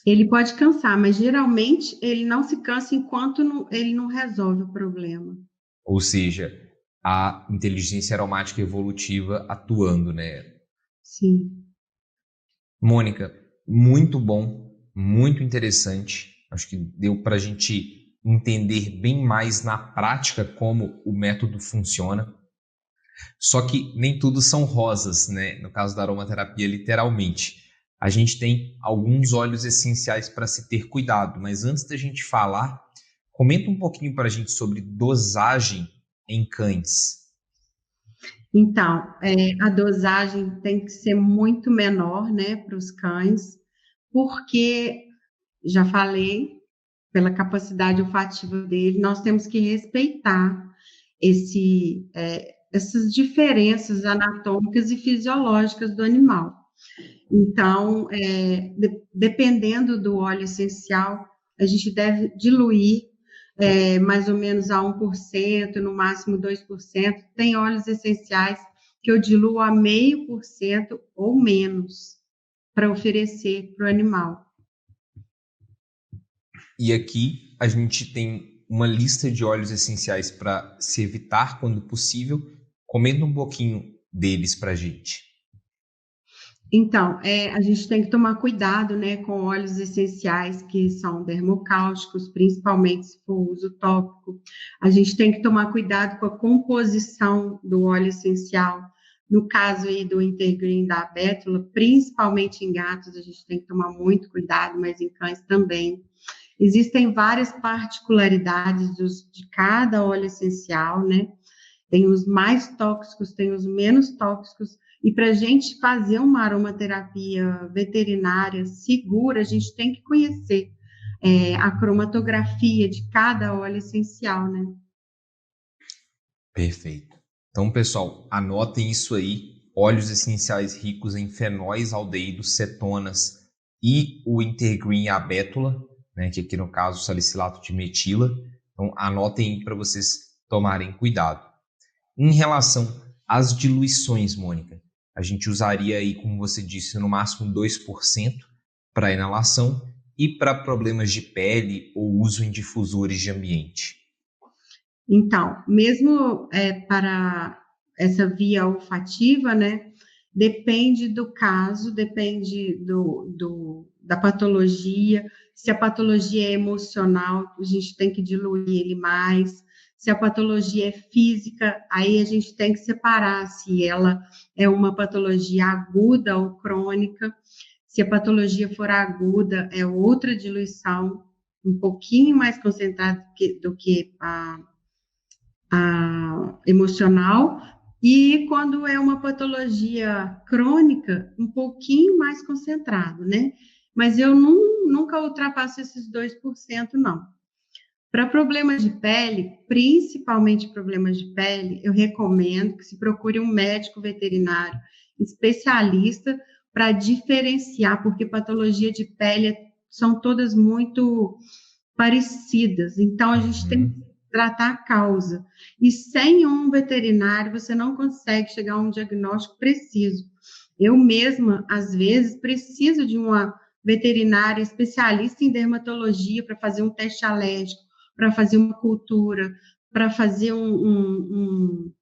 Ele pode cansar, mas geralmente ele não se cansa enquanto ele não resolve o problema. ou seja, a inteligência aromática evolutiva atuando, né? Sim. Mônica, muito bom, muito interessante. Acho que deu para a gente entender bem mais na prática como o método funciona. Só que nem tudo são rosas, né? No caso da aromaterapia, literalmente. A gente tem alguns óleos essenciais para se ter cuidado, mas antes da gente falar, comenta um pouquinho para a gente sobre dosagem em cães. Então, a dosagem tem que ser muito menor, né, para os cães, porque, já falei, pela capacidade olfativa dele, nós temos que respeitar essas diferenças anatômicas e fisiológicas do animal. Então, dependendo do óleo essencial, a gente deve diluir mais ou menos a 1%, no máximo 2%. Tem óleos essenciais que eu diluo a 0,5% ou menos para oferecer para o animal. E aqui a gente tem uma lista de óleos essenciais para se evitar quando possível. Comenta um pouquinho deles para a gente. Então, a gente tem que tomar cuidado, né, com óleos essenciais que são dermocáusticos, principalmente se for uso tópico. A gente tem que tomar cuidado com a composição do óleo essencial. No caso aí do Intergreen da Bétula, principalmente em gatos, a gente tem que tomar muito cuidado, mas em cães também. Existem várias particularidades de cada óleo essencial, né? Tem os mais tóxicos, tem os menos tóxicos, e para a gente fazer uma aromaterapia veterinária segura, a gente tem que conhecer a cromatografia de cada óleo essencial, né? Perfeito. Então, pessoal, anotem isso aí. Óleos essenciais ricos em fenóis, aldeídos, cetonas e o intergreen e a bétula, né, que aqui no caso salicilato de metila. Então, anotem aí para vocês tomarem cuidado. Em relação às diluições, Mônica, a gente usaria aí, como você disse, no máximo 2% para inalação e para problemas de pele ou uso em difusores de ambiente. Então, mesmo para essa via olfativa, né, depende do caso, depende da patologia. Se a patologia é emocional, a gente tem que diluir ele mais. Se a patologia é física, aí a gente tem que separar se ela é uma patologia aguda ou crônica. Se a patologia for aguda, é outra diluição, um pouquinho mais concentrada do que a emocional, e quando é uma patologia crônica, um pouquinho mais concentrado, né? Mas eu nunca ultrapasso esses 2%, não. Para problemas de pele, principalmente problemas de pele, eu recomendo que se procure um médico veterinário especialista para diferenciar, porque patologia de pele são todas muito parecidas. Então, a gente tem que tratar a causa. E sem um veterinário, você não consegue chegar a um diagnóstico preciso. Eu mesma, às vezes, preciso de uma veterinária especialista em dermatologia para fazer um teste alérgico, para fazer uma cultura, para fazer uma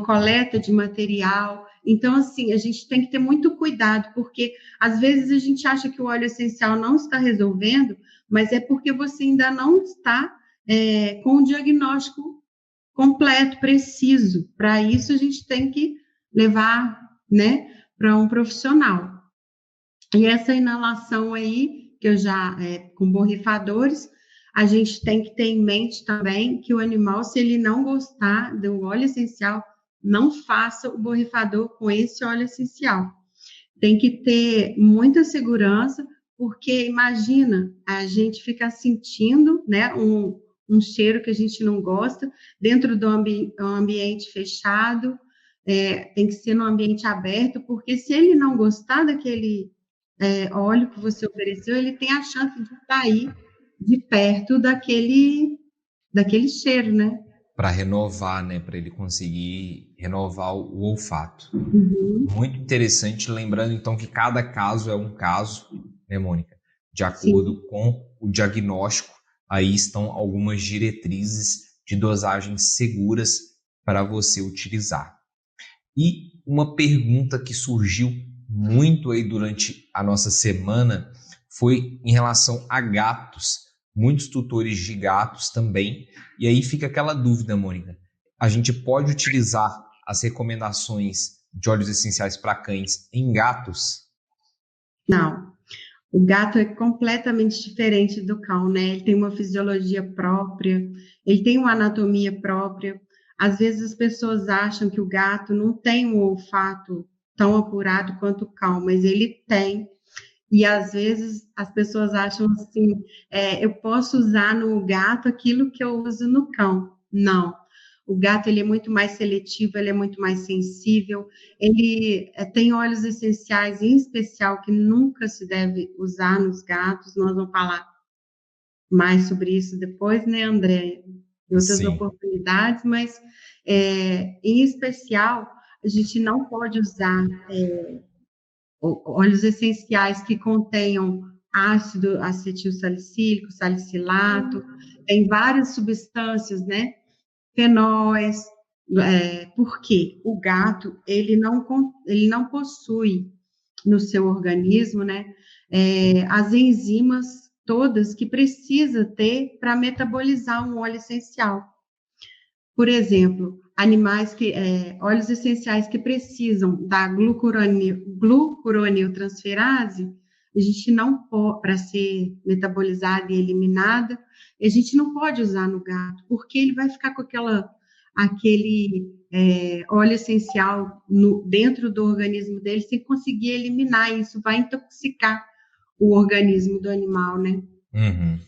coleta de material. Então, assim, a gente tem que ter muito cuidado, porque às vezes a gente acha que o óleo essencial não está resolvendo, mas é porque você ainda não está com o diagnóstico completo, preciso. Para isso, a gente tem que levar, né, para um profissional. E essa inalação aí, que eu já, com borrifadores, a gente tem que ter em mente também que o animal, se ele não gostar do óleo essencial, não faça o borrifador com esse óleo essencial. Tem que ter muita segurança, porque imagina, a gente ficar sentindo, né, um cheiro que a gente não gosta, dentro do ambiente fechado, tem que ser no ambiente aberto, porque se ele não gostar daquele óleo que você ofereceu, ele tem a chance de sair de perto daquele cheiro, né? Para renovar, né? Para ele conseguir renovar o olfato. Uhum. Muito interessante, lembrando então que cada caso é um caso, né, Mônica? De acordo Sim. com o diagnóstico, aí estão algumas diretrizes de dosagens seguras para você utilizar. E uma pergunta que surgiu muito aí durante a nossa semana foi em relação a gatos. Muitos tutores de gatos também. E aí fica aquela dúvida, Mônica. A gente pode utilizar as recomendações de óleos essenciais para cães em gatos? Não. O gato é completamente diferente do cão, né? Ele tem uma fisiologia própria, ele tem uma anatomia própria. Às vezes as pessoas acham que o gato não tem um olfato tão apurado quanto o cão, mas ele tem. E às vezes as pessoas acham assim, eu posso usar no gato aquilo que eu uso no cão. Não. O gato ele é muito mais seletivo, ele é muito mais sensível, ele tem óleos essenciais em especial que nunca se deve usar nos gatos. Nós vamos falar mais sobre isso depois, né, André? Em outras Sim. oportunidades, mas em especial a gente não pode usar óleos essenciais que contenham ácido acetilsalicílico, salicilato, tem várias substâncias, né? Fenóis, porque o gato, ele não possui no seu organismo, né, as enzimas todas que precisa ter para metabolizar um óleo essencial. Por exemplo, óleos essenciais que precisam da glucuroniltransferase, a gente não pode, para ser metabolizada e eliminada, a gente não pode usar no gato, porque ele vai ficar com aquele óleo essencial dentro do organismo dele sem conseguir eliminar. Isso vai intoxicar o organismo do animal, né? Uhum.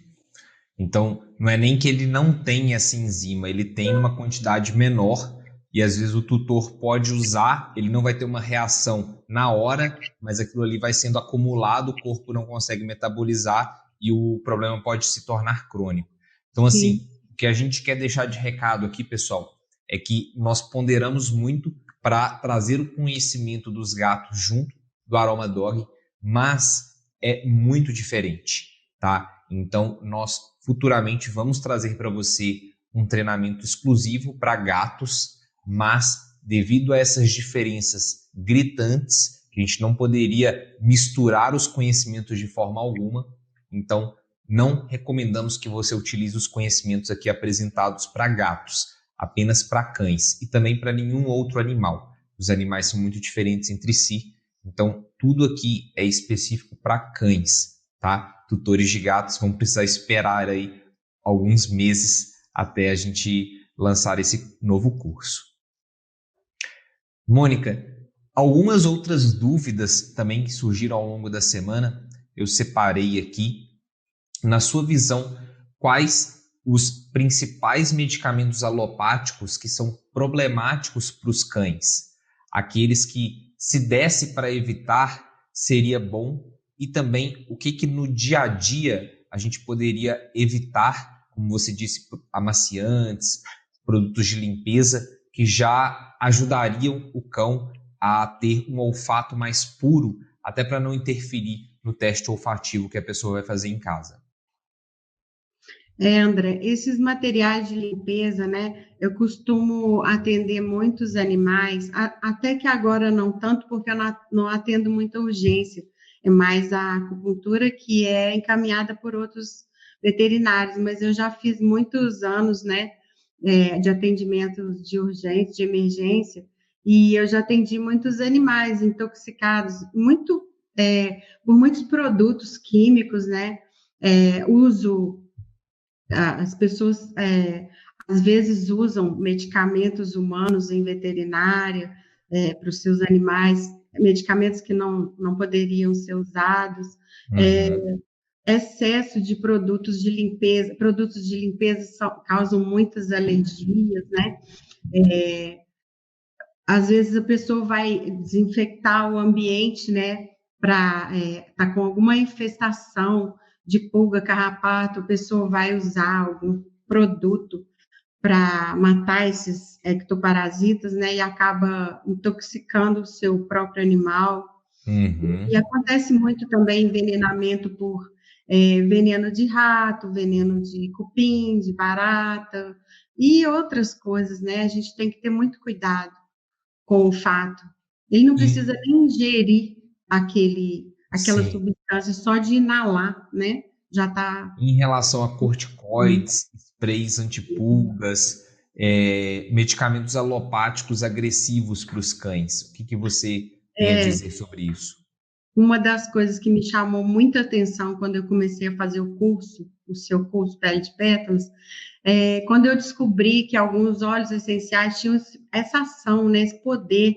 Então, não é nem que ele não tenha essa enzima, ele tem uma quantidade menor e às vezes o tutor pode usar, ele não vai ter uma reação na hora, mas aquilo ali vai sendo acumulado, o corpo não consegue metabolizar e o problema pode se tornar crônico. Então, assim, Sim. o que a gente quer deixar de recado aqui, pessoal, é que nós ponderamos muito para trazer o conhecimento dos gatos junto do Aroma Dog, mas é muito diferente, tá? Então, nós futuramente vamos trazer para você um treinamento exclusivo para gatos, mas devido a essas diferenças gritantes, que a gente não poderia misturar os conhecimentos de forma alguma, então não recomendamos que você utilize os conhecimentos aqui apresentados para gatos, apenas para cães e também para nenhum outro animal. Os animais são muito diferentes entre si, então tudo aqui é específico para cães, tá? Tutores de gatos vão precisar esperar aí alguns meses até a gente lançar esse novo curso. Mônica, algumas outras dúvidas também que surgiram ao longo da semana, eu separei aqui. Na sua visão, quais os principais medicamentos alopáticos que são problemáticos para os cães? Aqueles que, se desse para evitar, seria bom? E também o que no dia a dia a gente poderia evitar, como você disse, amaciantes, produtos de limpeza, que já ajudariam o cão a ter um olfato mais puro, até para não interferir no teste olfativo que a pessoa vai fazer em casa. André, esses materiais de limpeza, né? Eu costumo atender muitos animais, até que agora não tanto, porque eu não atendo muita urgência, é mais a acupuntura que é encaminhada por outros veterinários, mas eu já fiz muitos anos, né, de atendimento de urgência, de emergência, e eu já atendi muitos animais intoxicados, por muitos produtos químicos, né? Uso as pessoas às vezes usam medicamentos humanos em veterinária para os seus animais, medicamentos que não poderiam ser usados, Uhum. excesso de produtos de limpeza causam muitas alergias, né? Às vezes a pessoa vai desinfectar o ambiente, né? Para tá com alguma infestação de pulga, carrapato, a pessoa vai usar algum produto para matar esses ectoparasitas, né? E acaba intoxicando o seu próprio animal. E Uhum. acontece muito também envenenamento por veneno de rato, veneno de cupim, de barata e outras coisas, né? A gente tem que ter muito cuidado com o fato. Ele não precisa E, nem ingerir aquela sim, substância, só de inalar, né? Já está. em relação a corticoides, sprays antipulgas, medicamentos alopáticos agressivos para os cães, o que você tem a dizer sobre isso? Uma das coisas que me chamou muita atenção quando eu comecei a fazer o seu curso Pele de Pétalas, quando eu descobri que alguns óleos essenciais tinham essa ação, né, esse poder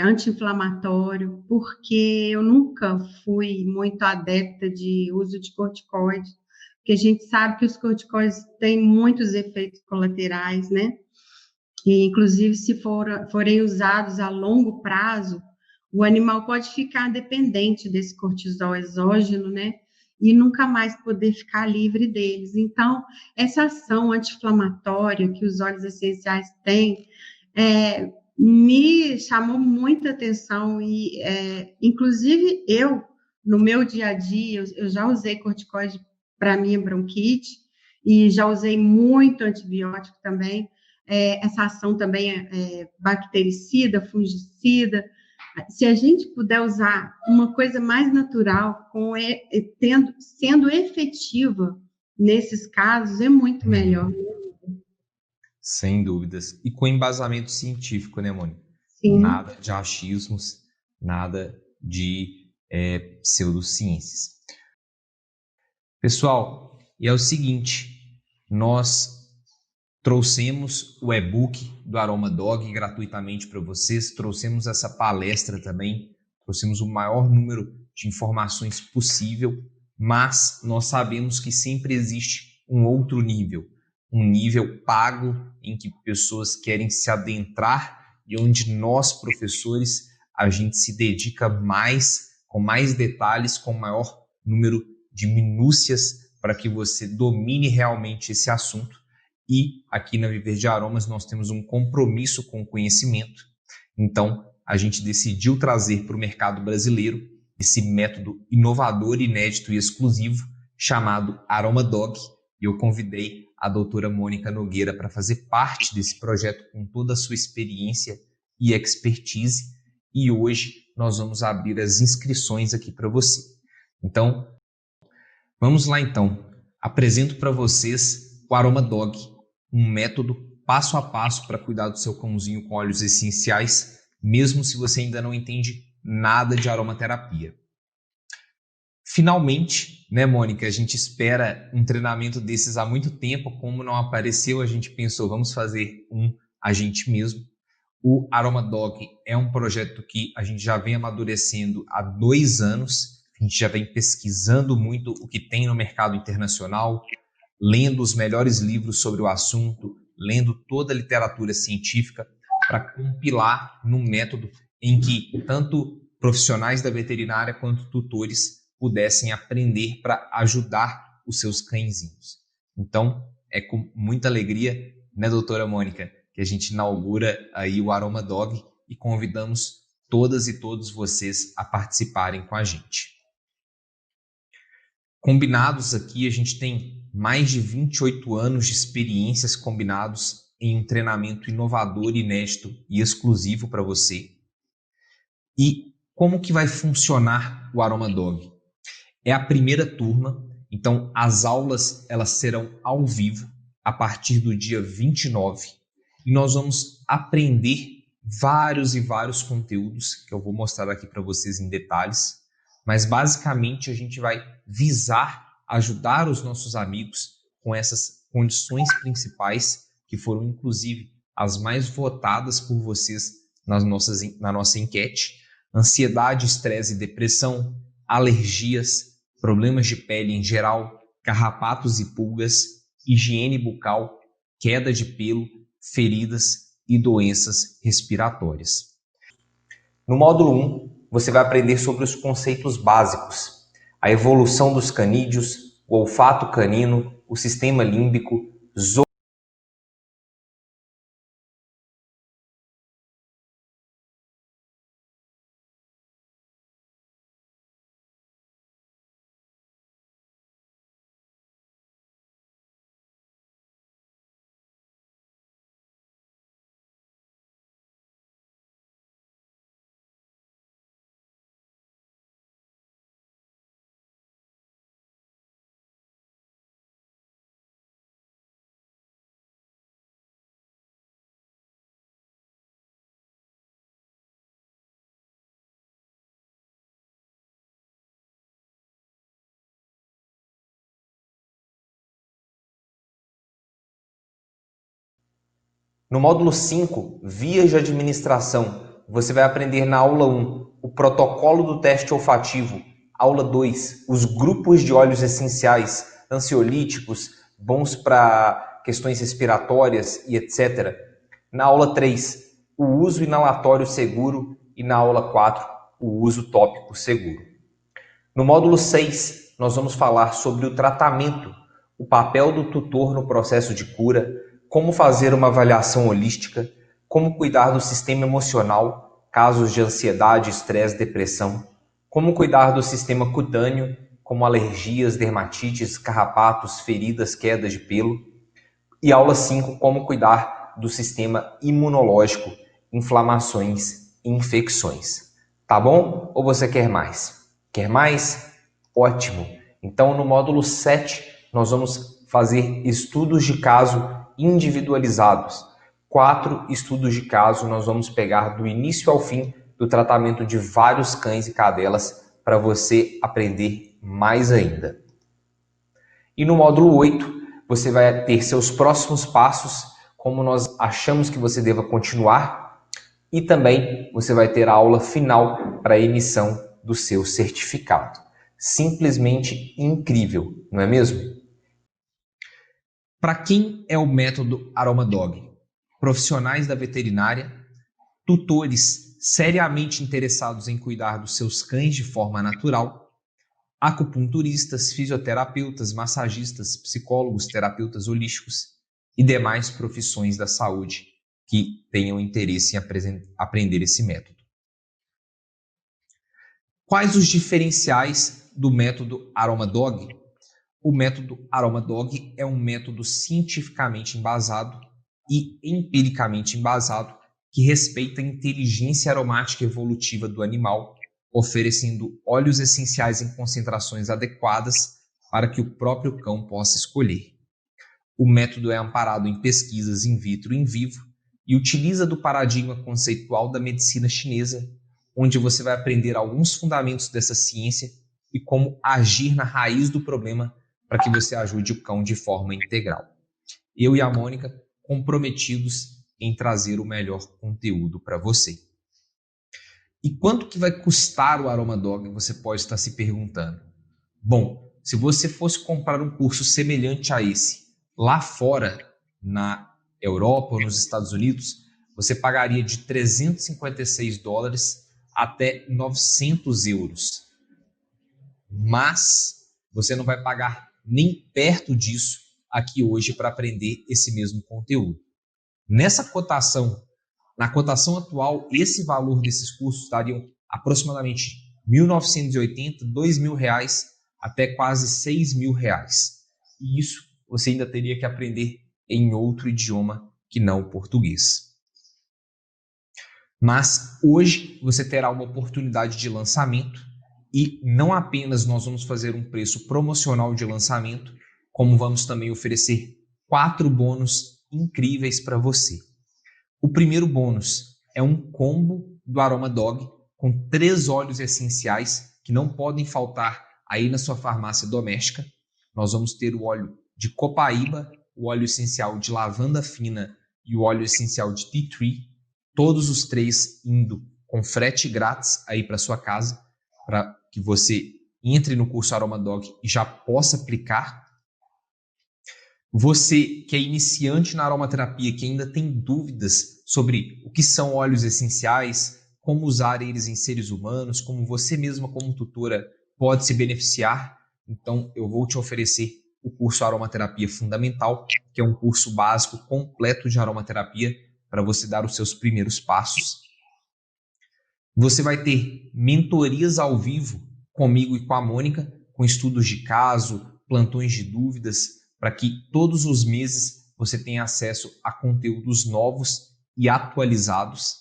anti-inflamatório, porque eu nunca fui muito adepta de uso de corticoides, porque a gente sabe que os corticoides têm muitos efeitos colaterais, né? E, inclusive, se forem usados a longo prazo, o animal pode ficar dependente desse cortisol exógeno, né? E nunca mais poder ficar livre deles. Então, essa ação anti-inflamatória que os óleos essenciais têm, me chamou muita atenção e, inclusive, no meu dia a dia, eu já usei corticoide para minha bronquite e já usei muito antibiótico também. Essa ação também é bactericida, fungicida. Se a gente puder usar uma coisa mais natural, sendo efetiva nesses casos, é muito melhor. Sem dúvidas. E com embasamento científico, né, Mônica? Sim. Nada de achismos, nada de pseudociências. Pessoal, e é o seguinte, nós Trouxemos o e-book do Aroma Dog gratuitamente para vocês, trouxemos essa palestra também, trouxemos o maior número de informações possível, mas nós sabemos que sempre existe um outro nível, um nível pago em que pessoas querem se adentrar e onde nós, professores, a gente se dedica mais, com mais detalhes, com maior número de minúcias para que você domine realmente esse assunto. E aqui na Viver de Aromas nós temos um compromisso com o conhecimento. Então, a gente decidiu trazer para o mercado brasileiro esse método inovador, inédito e exclusivo chamado Aroma Dog. E eu convidei a doutora Mônica Nogueira para fazer parte desse projeto com toda a sua experiência e expertise. E hoje nós vamos abrir as inscrições aqui para você. Então, vamos lá então. Apresento para vocês o Aroma Dog, um método passo a passo para cuidar do seu cãozinho com óleos essenciais, mesmo se você ainda não entende nada de aromaterapia. Finalmente, né, Mônica, a gente espera um treinamento desses há muito tempo, como não apareceu, a gente pensou, vamos fazer um a gente mesmo. O Aroma Dog é um projeto que a gente já vem amadurecendo há 2 anos, a gente já vem pesquisando muito o que tem no mercado internacional, lendo os melhores livros sobre o assunto, lendo toda a literatura científica para compilar num método em que tanto profissionais da veterinária quanto tutores pudessem aprender para ajudar os seus cãezinhos. Então, é com muita alegria, né, doutora Mônica, que a gente inaugura aí o Aroma Dog e convidamos todas e todos vocês a participarem com a gente. Combinados aqui, a gente tem mais de 28 anos de experiências combinados em um treinamento inovador, inédito e exclusivo para você. E como que vai funcionar o Aroma Dog? É a primeira turma, então as aulas elas serão ao vivo a partir do dia 29 e nós vamos aprender vários e vários conteúdos que eu vou mostrar aqui para vocês em detalhes, mas basicamente a gente vai visar ajudar os nossos amigos com essas condições principais que foram inclusive as mais votadas por vocês na nossa enquete: ansiedade, estresse e depressão, alergias, problemas de pele em geral, carrapatos e pulgas, higiene bucal, queda de pelo, feridas e doenças respiratórias. No módulo 1, você vai aprender sobre os conceitos básicos: a evolução dos canídeos, o olfato canino, o sistema límbico, No módulo 5, vias de administração, você vai aprender na aula 1 o protocolo do teste olfativo, aula 2, os grupos de óleos essenciais, ansiolíticos, bons para questões respiratórias e etc. Na aula 3, o uso inalatório seguro e na aula 4, o uso tópico seguro. No módulo 6, nós vamos falar sobre o tratamento, o papel do tutor no processo de cura, como fazer uma avaliação holística, como cuidar do sistema emocional, casos de ansiedade, estresse, depressão, como cuidar do sistema cutâneo, como alergias, dermatites, carrapatos, feridas, quedas de pelo, e aula 5, como cuidar do sistema imunológico, inflamações e infecções. Tá bom? Ou você quer mais? Quer mais? Ótimo! Então, no módulo 7, nós vamos fazer estudos de caso individualizados. 4 estudos de caso nós vamos pegar do início ao fim do tratamento de vários cães e cadelas para você aprender mais ainda. E no módulo 8, você vai ter seus próximos passos, como nós achamos que você deva continuar, e também você vai ter a aula final para a emissão do seu certificado. Simplesmente incrível, não é mesmo? Para quem é o método AromaDog? Profissionais da veterinária, tutores seriamente interessados em cuidar dos seus cães de forma natural, acupunturistas, fisioterapeutas, massagistas, psicólogos, terapeutas holísticos e demais profissões da saúde que tenham interesse em aprender esse método. Quais os diferenciais do método AromaDog? O método AromaDog é um método cientificamente embasado e empiricamente embasado que respeita a inteligência aromática evolutiva do animal, oferecendo óleos essenciais em concentrações adequadas para que o próprio cão possa escolher. O método é amparado em pesquisas in vitro e in vivo e utiliza do paradigma conceitual da medicina chinesa, onde você vai aprender alguns fundamentos dessa ciência e como agir na raiz do problema para que você ajude o cão de forma integral. Eu e a Mônica comprometidos em trazer o melhor conteúdo para você. E quanto que vai custar o AromaDog? Você pode estar se perguntando. Bom, se você fosse comprar um curso semelhante a esse lá fora, na Europa ou nos Estados Unidos, você pagaria de $356 até 900 euros. Mas você não vai pagar nem perto disso aqui hoje para aprender esse mesmo conteúdo. Nessa cotação, na cotação atual, esse valor desses cursos estariam aproximadamente R$1.980, R$2.000 até quase R$6.000. E isso você ainda teria que aprender em outro idioma que não o português. Mas hoje você terá uma oportunidade de lançamento e não apenas nós vamos fazer um preço promocional de lançamento, como vamos também oferecer 4 bônus incríveis para você. O primeiro bônus é um combo do AromaDog com 3 óleos essenciais que não podem faltar aí na sua farmácia doméstica. Nós vamos ter o óleo de copaíba, o óleo essencial de lavanda fina e o óleo essencial de tea tree, todos os 3 indo com frete grátis aí para sua casa, para que você entre no curso AromaDog e já possa aplicar. Você que é iniciante na aromaterapia, que ainda tem dúvidas sobre o que são óleos essenciais, como usar eles em seres humanos, como você mesma como tutora pode se beneficiar, então eu vou te oferecer o curso Aromaterapia Fundamental, que é um curso básico completo de aromaterapia para você dar os seus primeiros passos. Você vai ter mentorias ao vivo comigo e com a Mônica, com estudos de caso, plantões de dúvidas, para que todos os meses você tenha acesso a conteúdos novos e atualizados.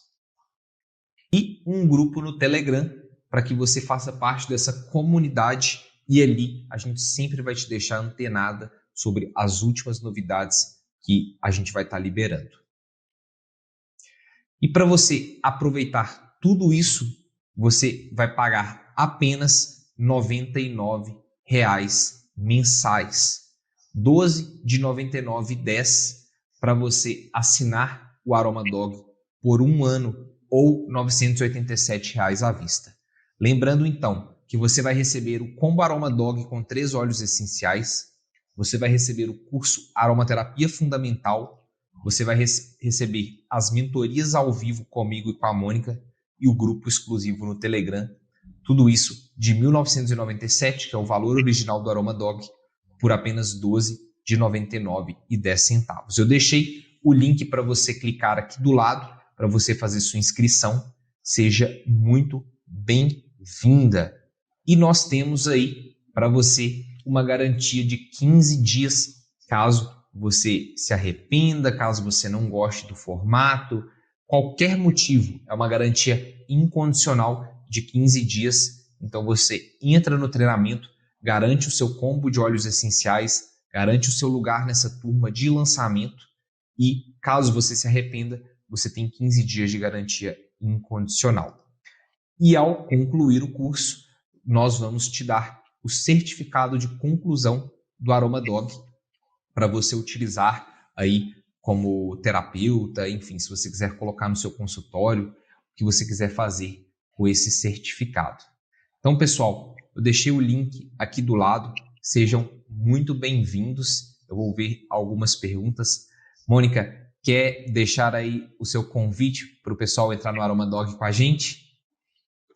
E um grupo no Telegram, para que você faça parte dessa comunidade e ali a gente sempre vai te deixar antenada sobre as últimas novidades que a gente vai estar liberando. E para você aproveitar tudo isso, você vai pagar apenas R$ 99 mensais. 12 de R$ 99,10 para você assinar o AromaDog por 1 ano ou R$ 987 à vista. Lembrando então que você vai receber o combo AromaDog com 3 óleos essenciais, você vai receber o curso Aromaterapia Fundamental, você vai receber as mentorias ao vivo comigo e com a Mônica e o grupo exclusivo no Telegram. Tudo isso de R$ 1.997, que é o valor original do AromaDog, por apenas R$ 12 de R$ 99,10. Eu deixei o link para você clicar aqui do lado para você fazer sua inscrição. Seja muito bem-vinda. E nós temos aí para você uma garantia de 15 dias, caso você se arrependa, caso você não goste do formato, qualquer motivo, é uma garantia incondicional de 15 dias. Então você entra no treinamento, garante o seu combo de óleos essenciais, garante o seu lugar nessa turma de lançamento e, caso você se arrependa, você tem 15 dias de garantia incondicional. E ao concluir o curso, nós vamos te dar o certificado de conclusão do AromaDog, para você utilizar aí como terapeuta, enfim, se você quiser colocar no seu consultório, o que você quiser fazer com esse certificado. Então, pessoal, eu deixei o link aqui do lado, sejam muito bem-vindos. Eu vou ver algumas perguntas. Mônica, quer deixar aí o seu convite para o pessoal entrar no Aromadog com a gente?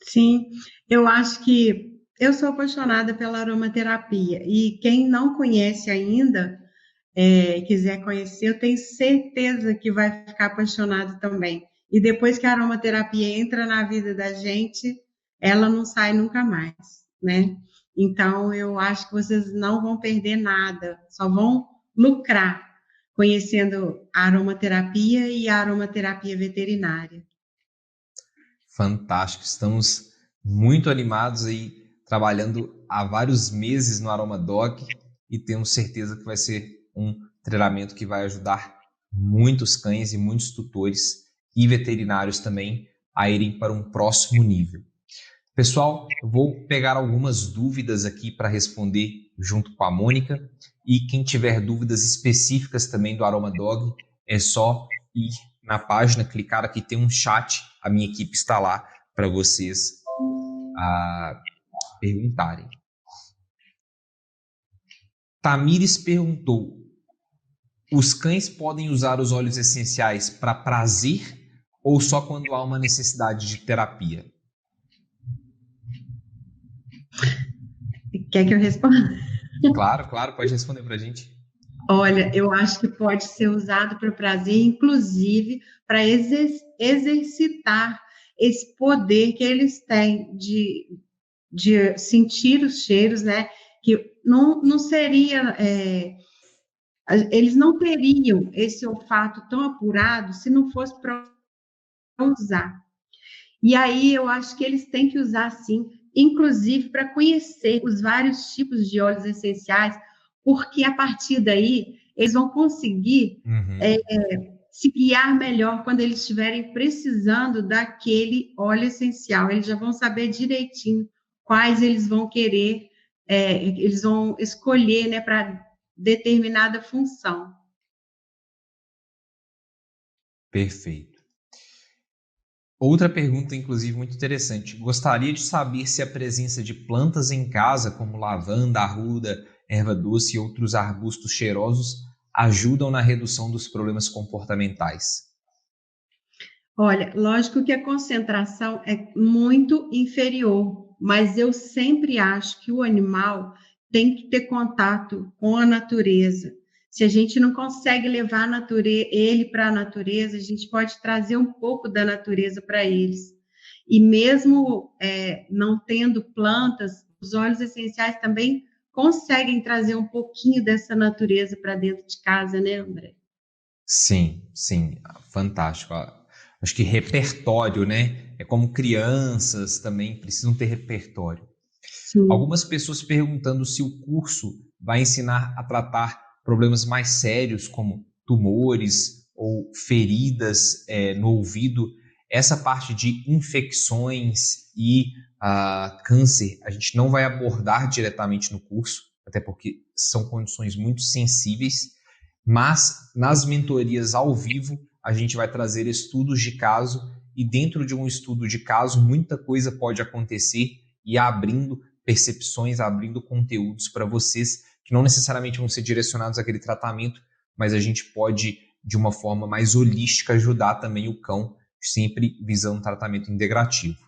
Sim, eu acho que eu sou apaixonada pela aromaterapia e quem não conhece ainda, quiser conhecer, eu tenho certeza que vai ficar apaixonado também. E depois que a aromaterapia entra na vida da gente, ela não sai nunca mais, né? Então, eu acho que vocês não vão perder nada, só vão lucrar conhecendo a aromaterapia e a aromaterapia veterinária. Fantástico, estamos muito animados aí, trabalhando há vários meses no Aromadog e temos certeza que vai ser um treinamento que vai ajudar muitos cães e muitos tutores e veterinários também a irem para um próximo nível. Pessoal, eu vou pegar algumas dúvidas aqui para responder junto com a Mônica e quem tiver dúvidas específicas também do Aromadog é só ir na página, clicar aqui, tem um chat, a minha equipe está lá para vocês perguntarem. Tamires perguntou, os cães podem usar os óleos essenciais para prazer ou só quando há uma necessidade de terapia? Quer que eu responda? Claro, pode responder para a gente. Olha, eu acho que pode ser usado para prazer, inclusive para exercitar esse poder que eles têm de sentir os cheiros, né? Que não seria, eles não teriam esse olfato tão apurado se não fosse para usar. E aí eu acho que eles têm que usar sim, inclusive para conhecer os vários tipos de óleos essenciais, porque a partir daí eles vão conseguir se guiar melhor quando eles estiverem precisando daquele óleo essencial. Eles já vão saber direitinho quais eles vão querer, eles vão escolher, né, para determinada função. Perfeito. Outra pergunta, inclusive, muito interessante. Gostaria de saber se a presença de plantas em casa, como lavanda, arruda, erva doce e outros arbustos cheirosos, ajudam na redução dos problemas comportamentais. Olha, lógico que a concentração é muito inferior, mas eu sempre acho que o animal tem que ter contato com a natureza. Se a gente não consegue levar ele para a natureza, a gente pode trazer um pouco da natureza para eles. E mesmo não tendo plantas, os óleos essenciais também conseguem trazer um pouquinho dessa natureza para dentro de casa, né, André? Sim, fantástico. Acho que repertório, né? É como crianças também precisam ter repertório. Sim. Algumas pessoas perguntando se o curso vai ensinar a tratar problemas mais sérios, como tumores ou feridas no ouvido. Essa parte de infecções e câncer, a gente não vai abordar diretamente no curso, até porque são condições muito sensíveis, mas nas mentorias ao vivo, a gente vai trazer estudos de caso e dentro de um estudo de caso, muita coisa pode acontecer e abrindo percepções, abrindo conteúdos para vocês que não necessariamente vão ser direcionados àquele tratamento, mas a gente pode, de uma forma mais holística, ajudar também o cão, sempre visando um tratamento integrativo.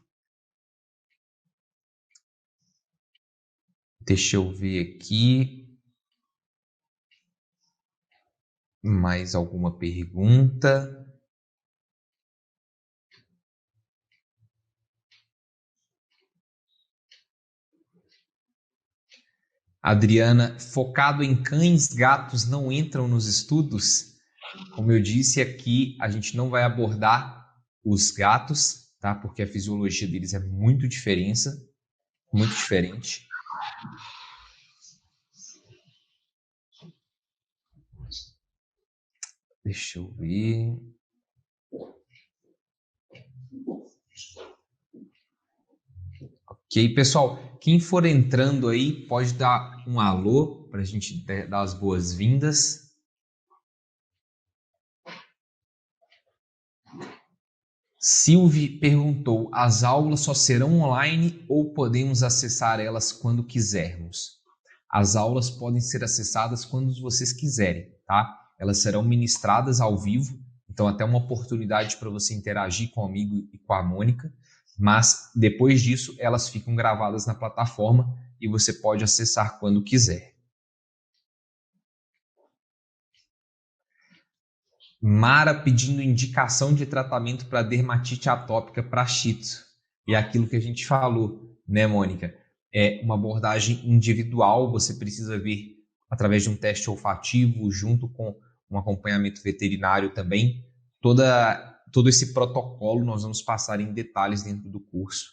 Deixa eu ver aqui. Mais alguma pergunta? Adriana, focado em cães, gatos não entram nos estudos? Como eu disse aqui, a gente não vai abordar os gatos, tá? Porque a fisiologia deles é muito diferente. Deixa eu ver. Ok, pessoal, quem for entrando aí pode dar um alô para a gente dar as boas-vindas. Silvia perguntou: as aulas só serão online ou podemos acessar elas quando quisermos? As aulas podem ser acessadas quando vocês quiserem, tá? Elas serão ministradas ao vivo, então até uma oportunidade para você interagir comigo e com a Mônica, mas depois disso elas ficam gravadas na plataforma e você pode acessar quando quiser. Mara pedindo indicação de tratamento para dermatite atópica para Shih Tzu. E aquilo que a gente falou, né, Mônica? É uma abordagem individual, você precisa ver através de um teste olfativo, junto com um acompanhamento veterinário também. Todo esse protocolo nós vamos passar em detalhes dentro do curso,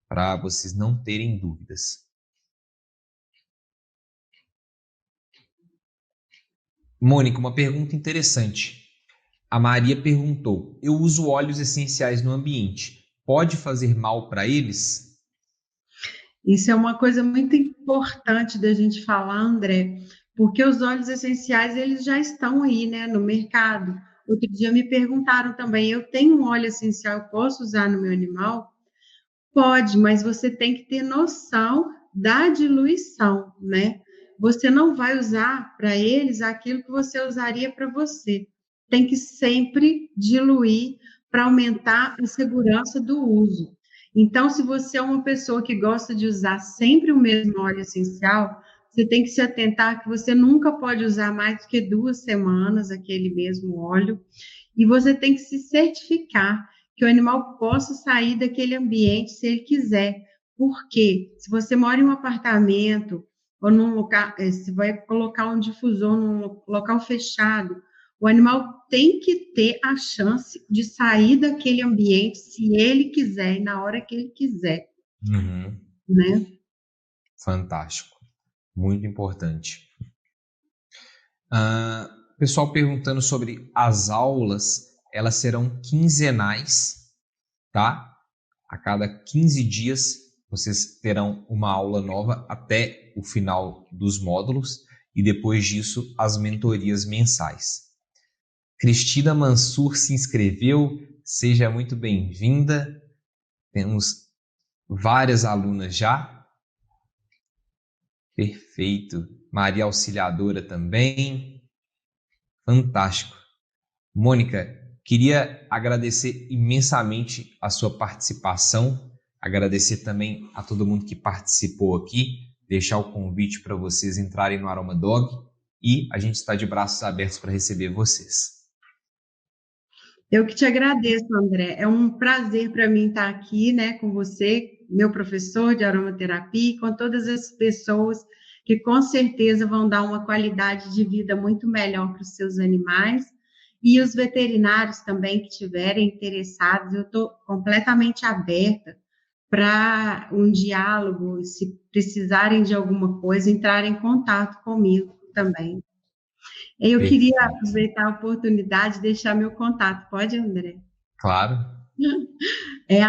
para vocês não terem dúvidas. Mônica, uma pergunta interessante. A Maria perguntou: eu uso óleos essenciais no ambiente, pode fazer mal para eles? Isso é uma coisa muito importante da gente falar, André, porque os óleos essenciais, eles já estão aí, né, no mercado. Outro dia me perguntaram também, eu tenho um óleo essencial, eu posso usar no meu animal? Pode, mas você tem que ter noção da diluição, né? Você não vai usar para eles aquilo que você usaria para você. Tem que sempre diluir para aumentar a segurança do uso. Então, se você é uma pessoa que gosta de usar sempre o mesmo óleo essencial, você tem que se atentar que você nunca pode usar mais do que 2 semanas aquele mesmo óleo, e você tem que se certificar que o animal possa sair daquele ambiente se ele quiser. Porque se você mora em um apartamento ou num local, você vai colocar um difusor num local fechado, o animal tem que ter a chance de sair daquele ambiente se ele quiser e na hora que ele quiser. Uhum. Né? Fantástico. Muito importante. Pessoal perguntando sobre as aulas, elas serão quinzenais, tá? A cada 15 dias vocês terão uma aula nova até o final dos módulos e depois disso as mentorias mensais. Cristina Mansur se inscreveu, seja muito bem-vinda. Temos várias alunas já. Perfeito. Maria Auxiliadora também. Fantástico. Mônica, queria agradecer imensamente a sua participação, agradecer também a todo mundo que participou aqui, deixar o convite para vocês entrarem no Aroma Dog e a gente está de braços abertos para receber vocês. Eu que te agradeço, André. É um prazer para mim estar aqui, né, com você, meu professor de aromaterapia, com todas as pessoas que com certeza vão dar uma qualidade de vida muito melhor para os seus animais. E os veterinários também que estiverem interessados, eu estou completamente aberta para um diálogo, se precisarem de alguma coisa, entrar em contato comigo também. Eu queria aproveitar a oportunidade de deixar meu contato. Pode, André? Claro. É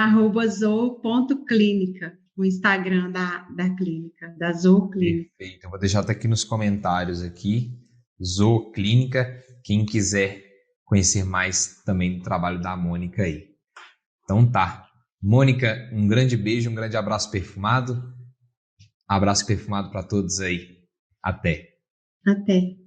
@zoo.clínica, o Instagram da clínica, da Zoo Clínica. Perfeito. Eu vou deixar até aqui nos comentários aqui, Zoo Clínica, quem quiser conhecer mais também do trabalho da Mônica aí. Então tá. Mônica, um grande beijo, um grande abraço perfumado. Abraço perfumado para todos aí. Até. Até.